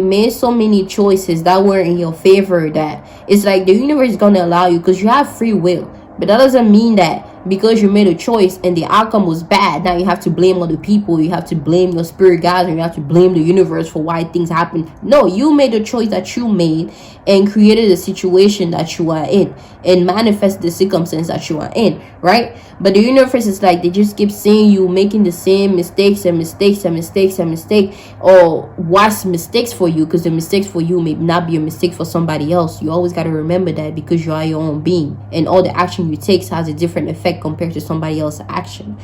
made so many choices that were in your favor, that it's like the universe is gonna allow you, because you have free will. But that doesn't mean that because you made a choice and the outcome was bad, now you have to blame other people, you have to blame your spirit guides, and you have to blame the universe for why things happen. No, you made a choice that you made and created a situation that you are in, and manifest the circumstance that you are in, right? But the universe is like, they just keep seeing you making the same mistakes and mistakes and mistakes and mistakes, or worse mistakes for you, because the mistakes for you may not be a mistake for somebody else. You always got to remember that, because you are your own being, and all the action you take has a different effect compared to somebody else's action,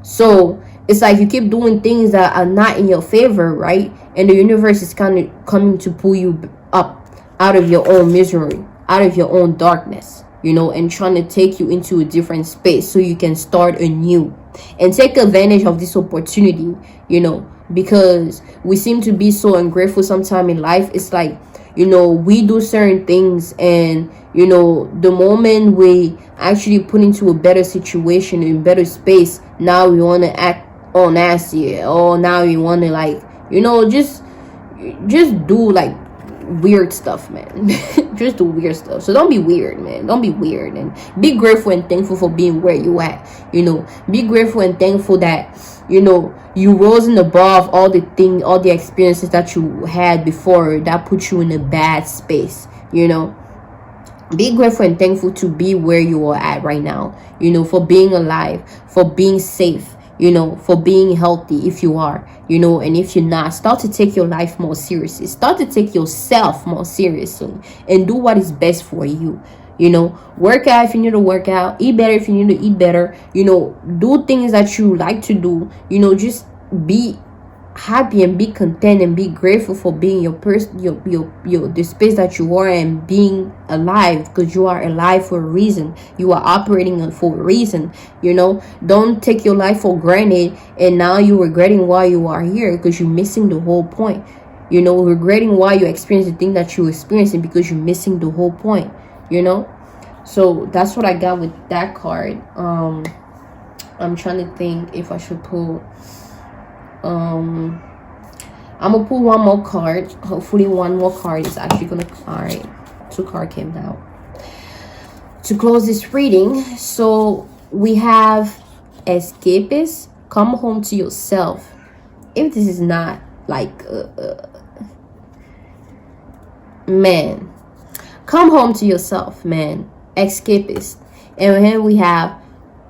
so it's like you keep doing things that are not in your favor, right? And the universe is kind of coming to pull you up out of your own misery, out of your own darkness, and trying to take you into a different space so you can start anew and take advantage of this opportunity, because we seem to be so ungrateful sometime in life. It's like, we do certain things, and the moment we actually put into a better situation, in better space, now we want to act all nasty, or now we want to, like, just do like weird stuff, man. Just do weird stuff. So don't be weird, man. Don't be weird, and be grateful and thankful for being where you at. Be grateful and thankful that you rose above all the experiences that you had before that put you in a bad space. Be grateful and thankful to be where you are at right now, for being alive, for being safe, for being healthy if you are, and if you're not, start to take your life more seriously. Start to take yourself more seriously and do what is best for you. Work out if you need to work out, eat better if you need to eat better, do things that you like to do, just be happy and be content and be grateful for being your person, the space that you are, and being alive, because you are alive for a reason. You are operating for a reason. Don't take your life for granted, and now you're regretting why you are here, because you're missing the whole point. Regretting why you experience the thing that you're experiencing, because you're missing the whole point. So that's what I got with that card. I'm trying to think if I should pull. I'm gonna pull one more card. Hopefully one more card is actually gonna, all right, 2 cards came down to close this reading. So we have escapist, come home to yourself. If this is not like man, come home to yourself, man. Escapist. And here we have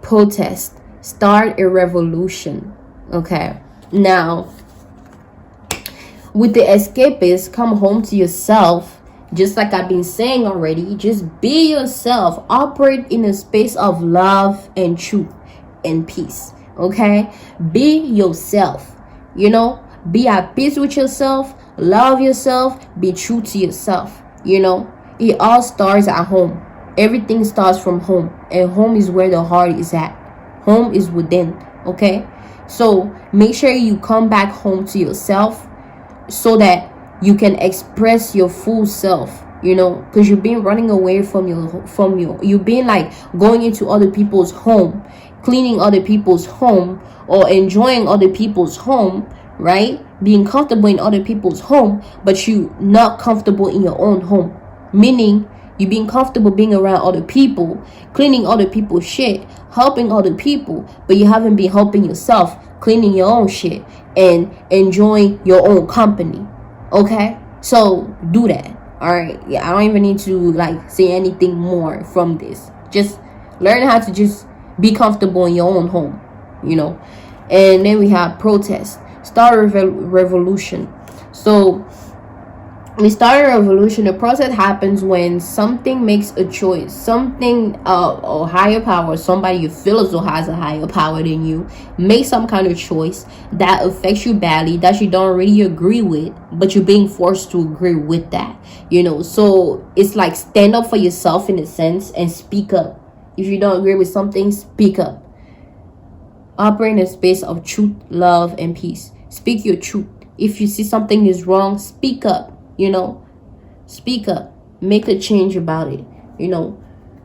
protest, start a revolution. Okay, now with the escapist, come home to yourself. Just like I've been saying already, just be yourself. Operate in a space of love and truth and peace. Okay, be yourself. Be at peace with yourself. Love yourself. Be true to yourself. It all starts at home. Everything starts from home, and home is where the heart is at. Home is within. Okay, so make sure you come back home to yourself, so that you can express your full self, because you've been running away from you've been like going into other people's home, cleaning other people's home, or enjoying other people's home, right? Being comfortable in other people's home, but you not comfortable in your own home. Meaning you being comfortable being around other people, cleaning other people's shit, helping other people, but you haven't been helping yourself, cleaning your own shit and enjoying your own company. Okay, so do that. All right, yeah, I don't even need to like say anything more from this. Just learn how to just be comfortable in your own home, And then we have protest, start a revolution. So we start a revolution. The process happens when something makes a choice, something a higher power, somebody you feel as though has a higher power than you, make some kind of choice that affects you badly, that you don't really agree with, but you're being forced to agree with that, you know. So it's like stand up for yourself in a sense and speak up. If you don't agree with something, speak up. Operate in a space of truth, love, and peace. Speak your truth. If you see something is wrong, speak up. You know, speak up, make a change about it. You know,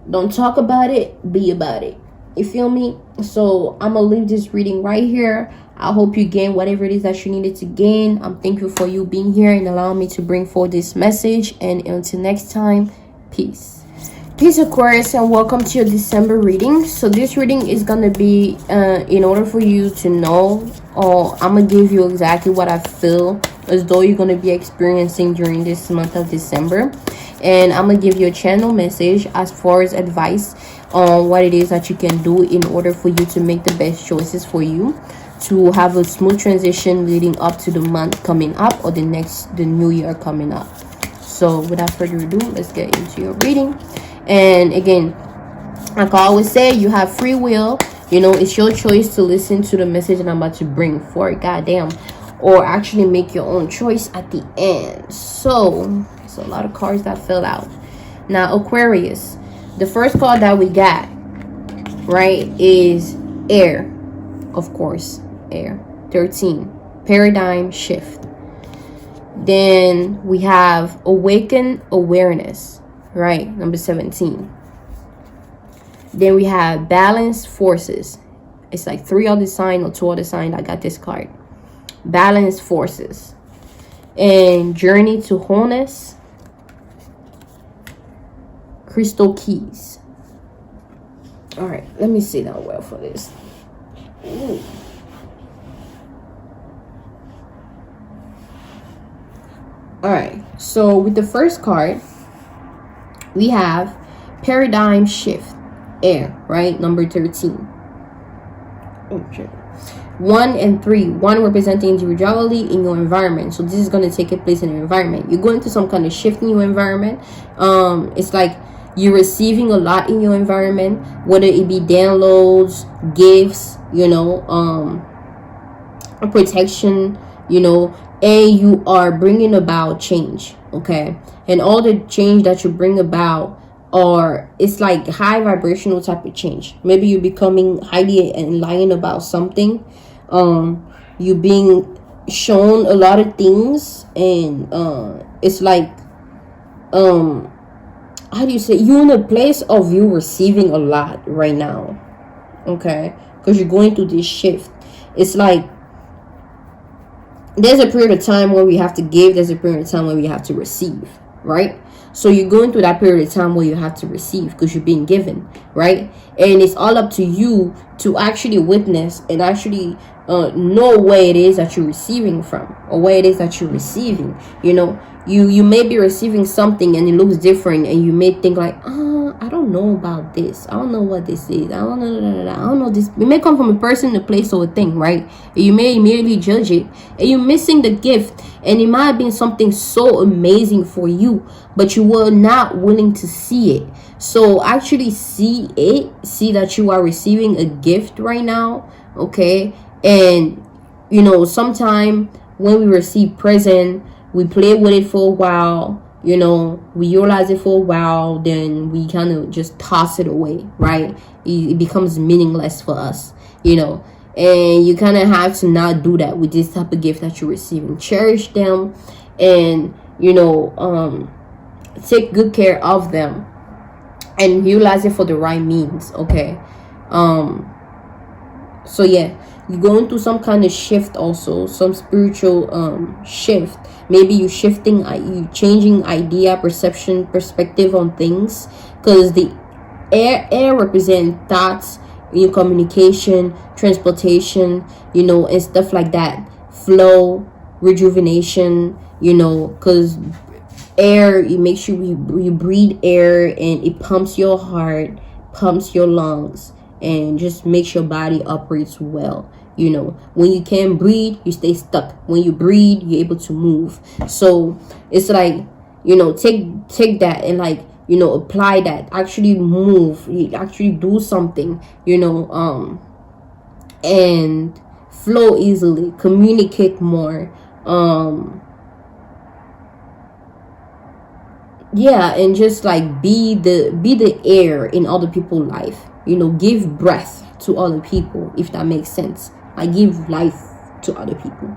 don't talk about it, be about it. You feel me? So I'm gonna leave this reading right here. I hope you gain whatever it is that you needed to gain. I'm thankful for you being here and allowing me to bring forth this message. And until next time, peace. Peace, Aquarius, and welcome to your December reading. So this reading is gonna be in order for you to know, or I'm gonna give you exactly what I feel as though you're gonna be experiencing during this month of December, and I'm gonna give you a channel message as far as advice on what it is that you can do in order for you to make the best choices for you to have a smooth transition leading up to the month coming up, or the new year coming up. So without further ado, let's get into your reading. And again, like I always say, you have free will. You know, it's your choice to listen to the message that I'm about to bring forth, goddamn, or actually make your own choice at the end. So there's a lot of cards that fell out. Now, Aquarius, the first card that we got, right, is air. Of course, air. 13, paradigm shift. Then we have awaken awareness, right, number 17. Then we have balance forces. It's like 3 other sign or 2 other sign. I got this card. Balance forces. And journey to wholeness. Crystal keys. All right, let me sit down well for this. Ooh. All right, so with the first card, we have paradigm shift, air, right? Number 13. Oh, shit. 1 and 3. 1 representing individuality in your environment. So this is going to take place in your environment. You're going through some kind of shift in your environment. It's like you're receiving a lot in your environment, whether it be downloads, gifts, you know, protection, you know, and you are bringing about change, okay? And all the change that you bring about are, it's like high vibrational type of change. Maybe you're becoming highly enlightened about something. You being shown a lot of things, and it's like how do you say, you're in a place of you receiving a lot right now, okay? Because you're going through this shift. It's like there's a period of time where we have to give, there's a period of time where we have to receive, right? So you're going through that period of time where you have to receive because you're being given, right? And it's all up to you to actually witness and actually know where it is that you're receiving from, or where it is that you're receiving. You know, you may be receiving something and it looks different, and you may think like, I don't know about this, I don't know what this is, I don't know this. It may come from a person, a place, or a thing, right? You may immediately judge it, and you're missing the gift. And it might have been something so amazing for you, but you were not willing to see it. So actually see it, see that you are receiving a gift right now, okay? And you know, sometime when we receive present, we play with it for a while, you know, we utilize it for a while, then we kind of just toss it away, right? It becomes meaningless for us, you know. And you kind of have to not do that with this type of gift that you're receiving. Cherish them, and you know, take good care of them, and utilize it for the right means, okay? So yeah, you're going through some kind of shift, also some spiritual shift. Maybe you changing idea, perception, perspective on things, because the air represents thoughts, your communication, transportation, you know, and stuff like that. Flow, rejuvenation, you know, because air, it makes you breathe air, and it pumps your heart, pumps your lungs, and just makes your body operates well, You know, when you can't breathe, you stay stuck. When you breathe, you're able to move. So it's like, you know, take that and like, you know, apply that. Actually move. You actually do something. You know, and flow easily. Communicate more. Yeah, and just like be the air in other people's life. You know, give breath to other people, if that makes sense. I give life to other people.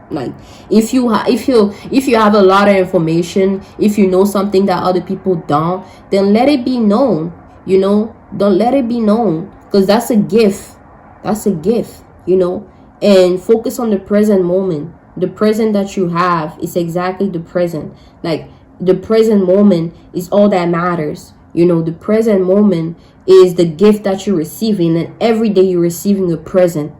Like if you have a lot of information, if you know something that other people don't, then let it be known. You know, don't let it be known, because that's a gift. That's a gift. You know, and focus on the present moment. The present that you have is exactly the present. Like the present moment is all that matters. You know, the present moment is the gift that you're receiving, and every day you're receiving a present.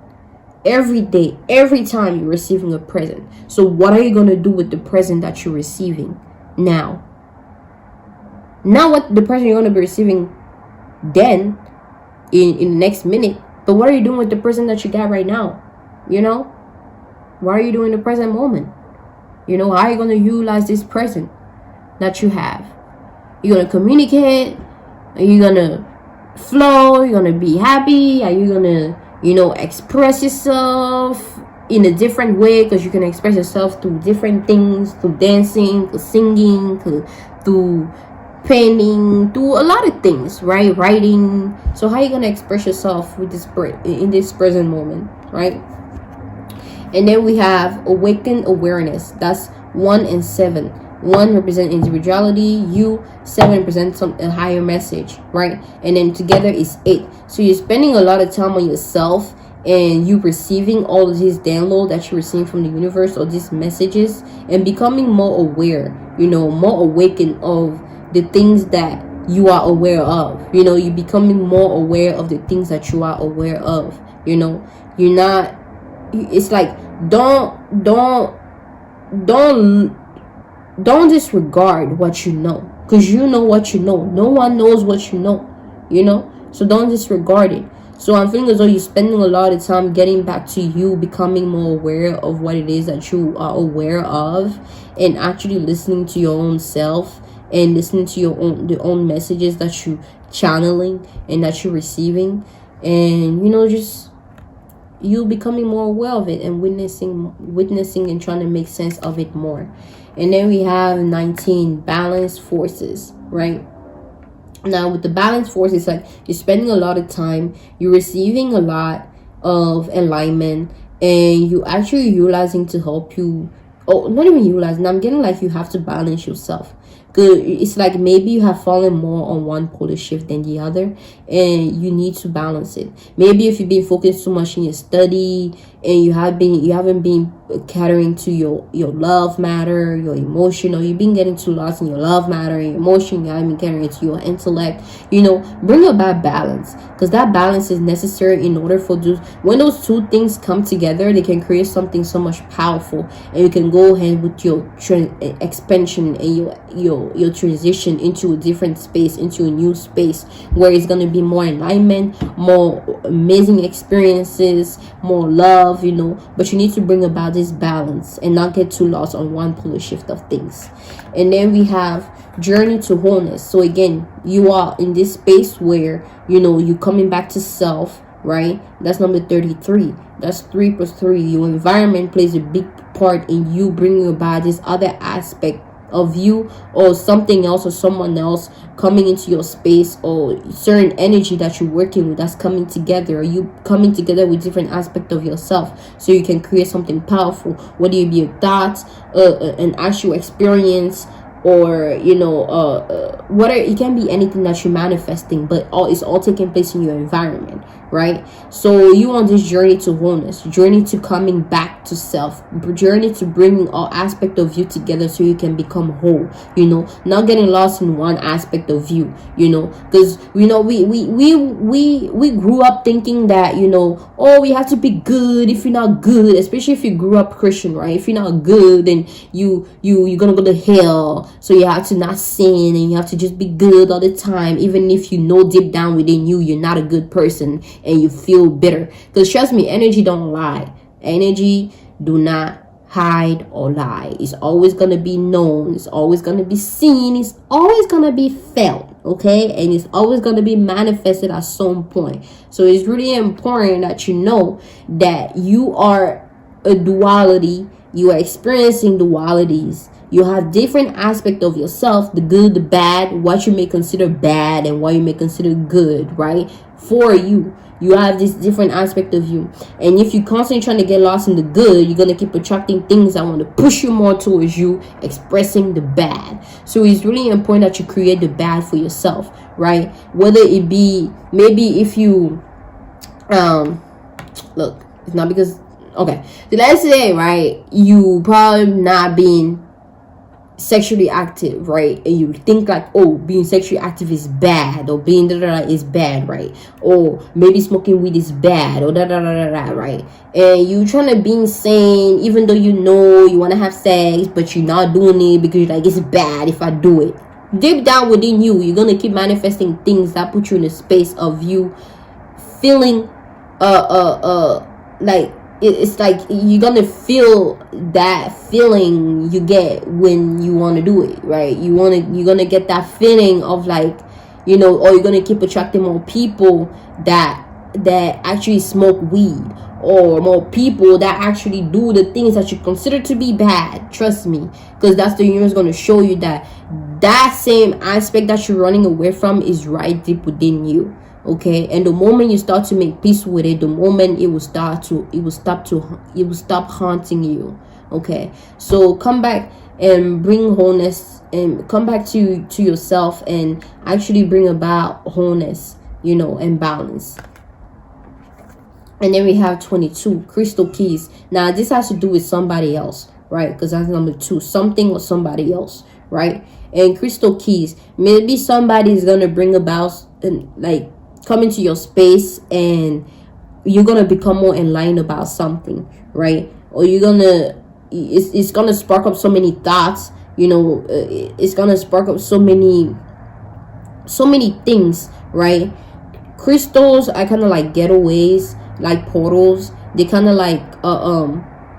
Every day, every time you're receiving a present. So what are you going to do with the present that you're receiving now? Not what the present you're going to be receiving then in the next minute, but what are you doing with the present that you got right now? You know, what are you doing in the present moment? You know, how are you going to utilize this present that you have? You're going to communicate? Are you going to flow? You're going to be happy? Are you going to, you know, express yourself in a different way? Because you can express yourself through different things, through dancing, through singing, through painting, through a lot of things, right? Writing. So how are you going to express yourself with this in this present moment, right? And then we have awakened awareness. That's 1 and 7. 1 represents individuality, 7 represents a higher message, right? And then together is 8. So you're spending a lot of time on yourself, and you receiving all of these download that you receive from the universe, or these messages, and becoming more aware, you know, more awakened of the things that you are aware of. You know, you're becoming more aware of the things that you are aware of. You know, you're not, it's like, don't disregard what you know, because you know what you know. No one knows what you know, you know. So don't disregard it. So I'm feeling as though you're spending a lot of time getting back to you, becoming more aware of what it is that you are aware of, and actually listening to your own self, and listening to the own messages that you channeling and that you're receiving, and you know, just you becoming more aware of it and witnessing and trying to make sense of it more. And then we have 19, balanced forces, right? Now with the balanced forces, like you're spending a lot of time, you're receiving a lot of alignment, and you actually utilizing to help you, oh, not even utilizing, I'm getting like you have to balance yourself. Good. It's like maybe you have fallen more on one polar shift than the other, and you need to balance it. Maybe if you've been focused too much in your study, and you haven't been catering to your love matter, your emotion, or you've been getting too lost in your love matter and your emotion, you haven't been catering to your intellect, you know, bring about balance, because that balance is necessary in order for when those two things come together, they can create something so much powerful, and you can go ahead with your expansion and your transition into a different space, into a new space where it's going to be more alignment, more amazing experiences, more love, you know. But you need to bring about this balance and not get too lost on one polar shift of things. And then we have journey to wholeness. So again, you are in this space where, you know, you're coming back to self, right? That's number 33. That's 3 plus 3. Your environment plays a big part in you bringing about this other aspect of you, or something else, or someone else coming into your space, or certain energy that you're working with that's coming together, or you coming together with different aspects of yourself, so you can create something powerful, whether it be a thought, an actual experience, or you know, whatever. It can be anything that you're manifesting, but it's all taking place in your environment, right? So you on this journey to wholeness, journey to coming back to self, journey to bringing all aspect of you together so you can become whole, you know, not getting lost in one aspect of you, you know, because you know we grew up thinking that, you know, oh, we have to be good. If you're not good, especially if you grew up Christian, right, if you're not good, then you're gonna go to hell. So you have to not sin, and you have to just be good all the time, even if you know deep down within you you're not a good person. and you feel bitter. Because trust me, energy don't lie. Energy do not hide or lie. It's always gonna be known, it's always gonna be seen, it's always gonna be felt, okay? And it's always gonna be manifested at some point. So it's really important that you know that you are a duality. You are experiencing dualities. You have different aspects of yourself, the good, the bad, what you may consider bad and what you may consider good, right? For you, you have this different aspect of you. And if you're constantly trying to get lost in the good, you're going to keep attracting things that want to push you more towards you expressing the bad. So it's really important that you create the bad for yourself, right? Whether it be, maybe if you look, it's not because, okay, so let's say, right, you probably not being sexually active, right? And you think like, oh, being sexually active is bad, or being is bad, right? Or maybe smoking weed is bad, or right? And you trying to be insane, even though you know you want to have sex, but you're not doing it because you're like, it's bad if I do it. Deep down within you, you're gonna keep manifesting things that put you in a space of you feeling like it's like you're gonna feel that feeling you get when you want to do it, right? You're gonna get that feeling of like, you know, or you're gonna keep attracting more people that actually smoke weed, or more people that actually do the things that you consider to be bad. Trust me, because that's the universe going to show you that that same aspect that you're running away from is right deep within you. Okay, and the moment you start to make peace with it, the moment it will stop haunting you. Okay, so come back and bring wholeness, and come back to yourself, and actually bring about wholeness, you know, and balance. And then we have 22 crystal keys. Now this has to do with somebody else, right? Because that's number 2, something or somebody else, right? And crystal keys, maybe somebody is gonna bring about like come into your space, and you're gonna become more enlightened about something, right? Or you're gonna, it's gonna spark up so many thoughts, you know, it's gonna spark up so many things, right? Crystals are kind of like getaways, like portals. They kind of like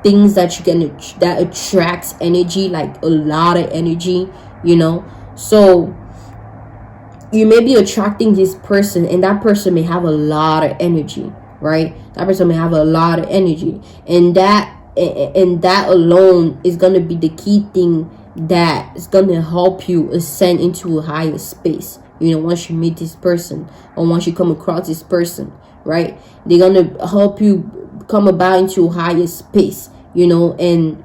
things that you can, that attracts energy, like a lot of energy, you know. So you may be attracting this person, and that person may have a lot of energy, right? That person may have a lot of energy, and that alone is going to be the key thing that is going to help you ascend into a higher space. You know, once you meet this person, or once you come across this person, right? They're going to help you come about into a higher space, you know, and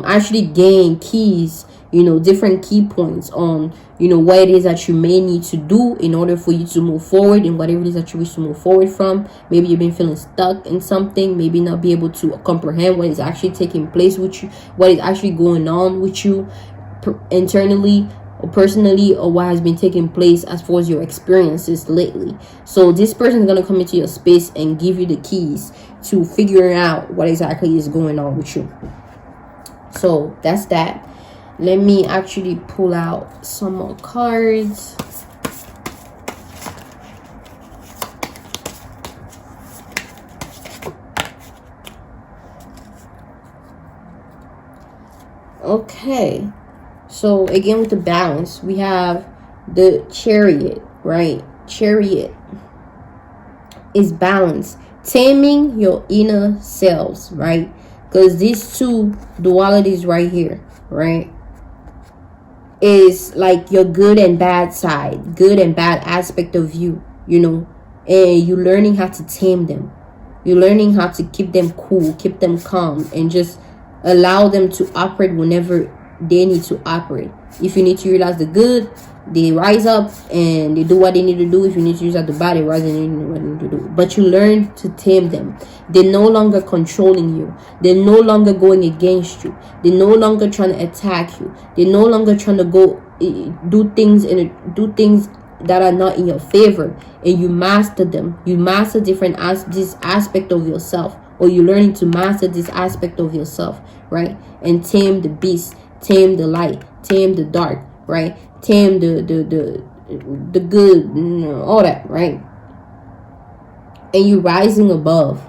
actually gain keys, you know, different key points on, you know, what it is that you may need to do in order for you to move forward, and whatever it is that you wish to move forward from. Maybe you've been feeling stuck in something, maybe not be able to comprehend what is actually taking place with you, what is actually going on with you internally or personally, or what has been taking place as far as your experiences lately. So this person is going to come into your space and give you the keys to figuring out what exactly is going on with you. So that's that. Let me actually pull out some more cards. Okay, so again with the balance, we have the Chariot, right? Chariot is balance, taming your inner selves, right? Because these two dualities right here, right, is like your good and bad side, good and bad aspect of you, you know, and you're learning how to tame them. You're learning how to keep them cool, keep them calm, and just allow them to operate whenever they need to operate. If you need to realize the good, they rise up and they do what they need to do. If you need to use out the bad, they rise and they do what they need to do. But you learn to tame them. They're no longer controlling you. They're no longer going against you. They're no longer trying to attack you. They're no longer trying to go do things that are not in your favor. And you master them. You master this aspect of yourself, or you're learning to master this aspect of yourself, right? And tame the beast, tame the light, tame the dark, right? Tame the good, all that, right? and you rising above,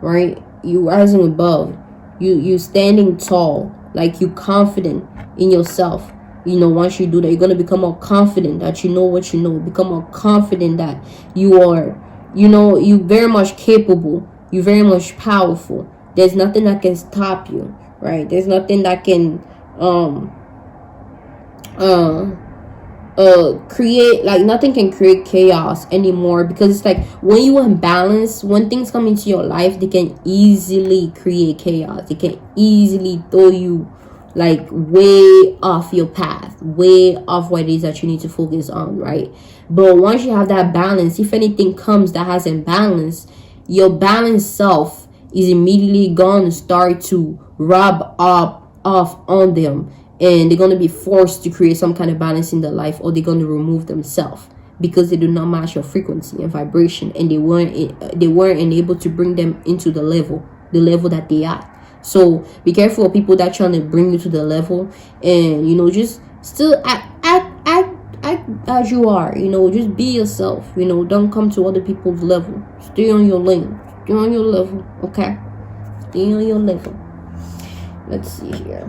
right? You rising above, you standing tall, like you confident in yourself. You know, once you do that, you're going to become more confident that you know what you know, become more confident that you are, you know, you very much capable, you very much powerful. There's nothing that can stop you, right? There's nothing that can create, like nothing can create chaos anymore, because it's like when you unbalance, when things come into your life, they can easily create chaos. They can easily throw you like way off your path, way off what it is that you need to focus on, right? But once you have that balance, if anything comes that has imbalance, your balanced self is immediately going to start to rub off on them, and they're going to be forced to create some kind of balance in their life, or they're going to remove themselves because they do not match your frequency and vibration, and they weren't able to bring them into the level that they are. So be careful of people that trying to bring you to the level, and you know, just still act as you are. You know, just be yourself. You know, don't come to other people's level. Stay on your lane. Stay on your level. Okay, stay on your level. Let's see here.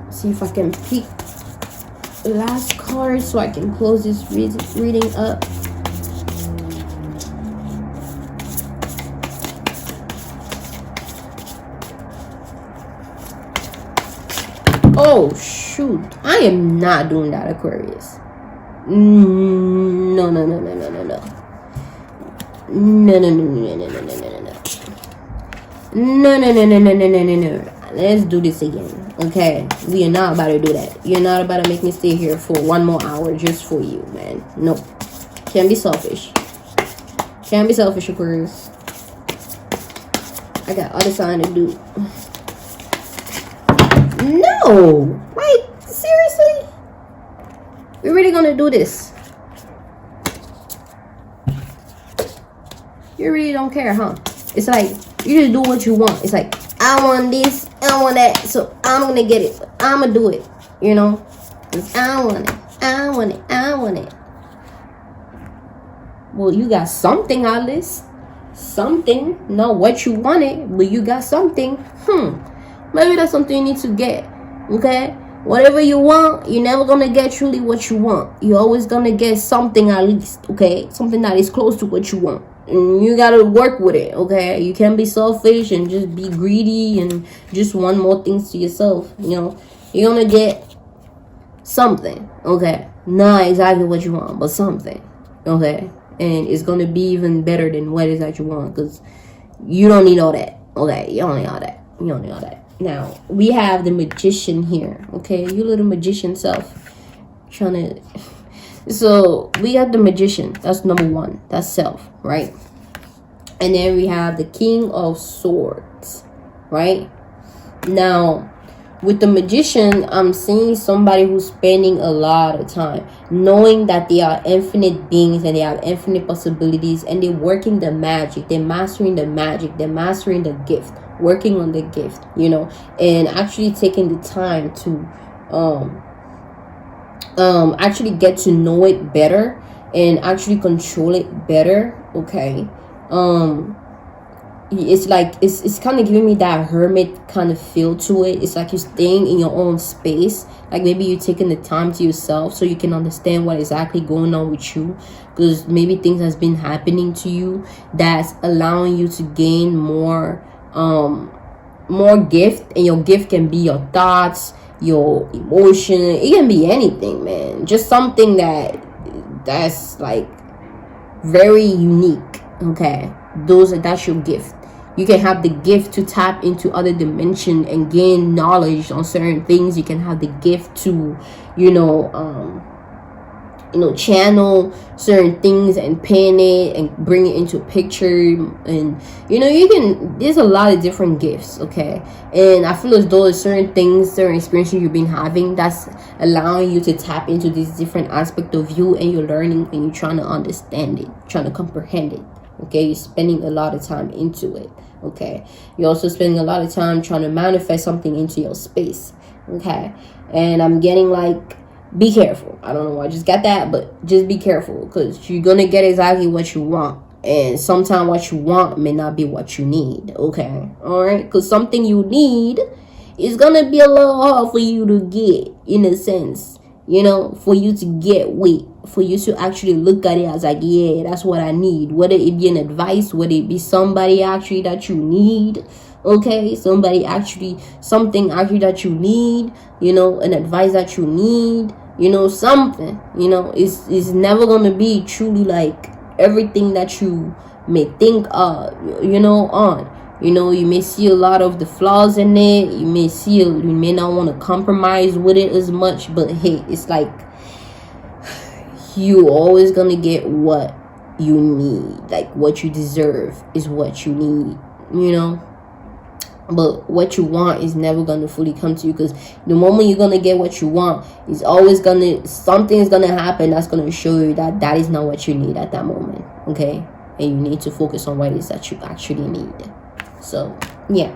See if I can pick the last card so I can close this reading up. Oh shoot, I am not doing that, Aquarius. No. Let's do this again. Okay, we are not about to do that. You're not about to make me stay here for 1 more hour just for you, man. No, can't be selfish. Can't be selfish, Aquarius. I got other sign to do. No, like seriously, we're really gonna do this? You really don't care, huh? It's like you just do what you want. It's like, I want this, I want that, so I'm gonna get it. So I'm gonna do it. You know, I want it. Well, you got something out of this. Something, not what you wanted, but you got something. Maybe that's something you need to get. Okay, whatever you want, you're never gonna get truly what you want. You're always gonna get something at least. Okay, something that is close to what you want. And you gotta work with it. Okay, you can't be selfish and just be greedy and just want more things to yourself. You know, you're gonna get something. Okay, not exactly what you want, but something. Okay, and it's gonna be even better than what it is that you want, because you don't need all that. Okay, you don't need all that. You don't need all that. Now we have the Magician here. Okay, you little magician self trying to. So we got the Magician. That's number one. That's self, right? And then we have the King of Swords, right? Now with the Magician, I'm seeing somebody who's spending a lot of time knowing that they are infinite beings and they have infinite possibilities, and they're working the magic. They're mastering the magic. They're mastering the gift, working on the gift, you know, and actually taking the time to actually get to know it better and actually control it better. Okay, it's like it's kind of giving me that hermit kind of feel to it. It's like you're staying in your own space, like maybe you're taking the time to yourself so you can understand what exactly going on with you, because maybe things has been happening to you that's allowing you to gain more gift, and your gift can be your thoughts, your emotion. It can be anything, man. Just something that's like very unique. Okay, that's your gift. You can have the gift to tap into other dimension and gain knowledge on certain things. You can have the gift to, channel certain things and pen it and bring it into a picture. And there's a lot of different gifts. Okay, and I feel as though there's certain things, certain experiences you've been having that's allowing you to tap into this different aspect of you, and you're learning and you're trying to understand it, trying to comprehend it. Okay, you're spending a lot of time into it. Okay, you're also spending a lot of time trying to manifest something into your space. Okay, and I'm getting like be careful. I don't know why I just got that, but just be careful, because you're gonna get exactly what you want, and sometimes what you want may not be what you need. Okay, all right, because something you need is gonna be a little hard for you to get, in a sense, you know, for you to get weight, for you to actually look at it as like, yeah, that's what I need, whether it be an advice, whether it be somebody actually that you need. Okay, something actually that you need, you know, an advice that you need, you know, something, you know, is never gonna be truly like everything that you may think you know, on, you know, you may see a lot of the flaws in it, you may not want to compromise with it as much, but hey, it's like you always gonna get what you need, like what you deserve is what you need, you know. But what you want is never going to fully come to you, because the moment you're going to get what you want, is always something is going to happen that's going to show you that that is not what you need at that moment. Okay, and you need to focus on what it is that you actually need. So yeah,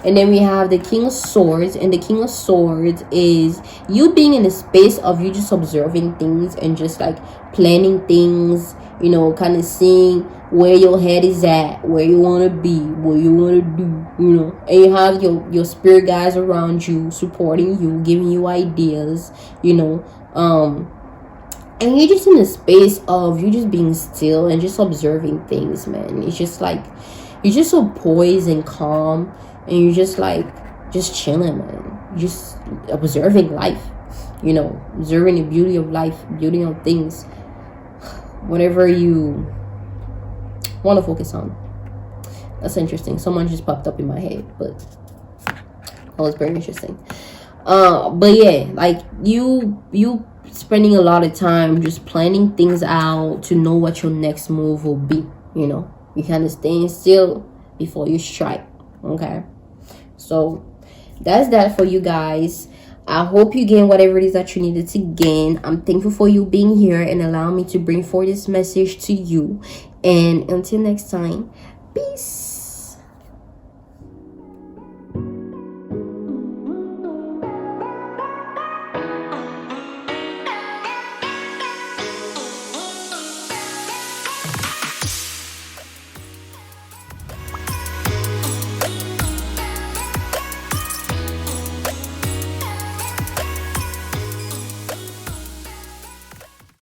and then we have the King of Swords, and the King of Swords is you being in a space of you just observing things and just like planning things, you know, kind of seeing where your head is at, where you want to be, what you want to do, you know, and you have your spirit guides around you, supporting you, giving you ideas, you know, and you're just in a space of you just being still and just observing things, man. It's just like you're just so poised and calm, and you're just like just chilling, man, just observing life, you know, observing the beauty of life, beauty of things, whatever you want to focus on. That's interesting. Someone just popped up in my head, but that was very interesting. But yeah, like you spending a lot of time just planning things out to know what your next move will be, you know. You kind of staying still before you strike. Okay, so that's that for you guys. I hope you gain whatever it is that you needed to gain. I'm thankful for you being here and allowing me to bring forth this message to you. And until next time, peace.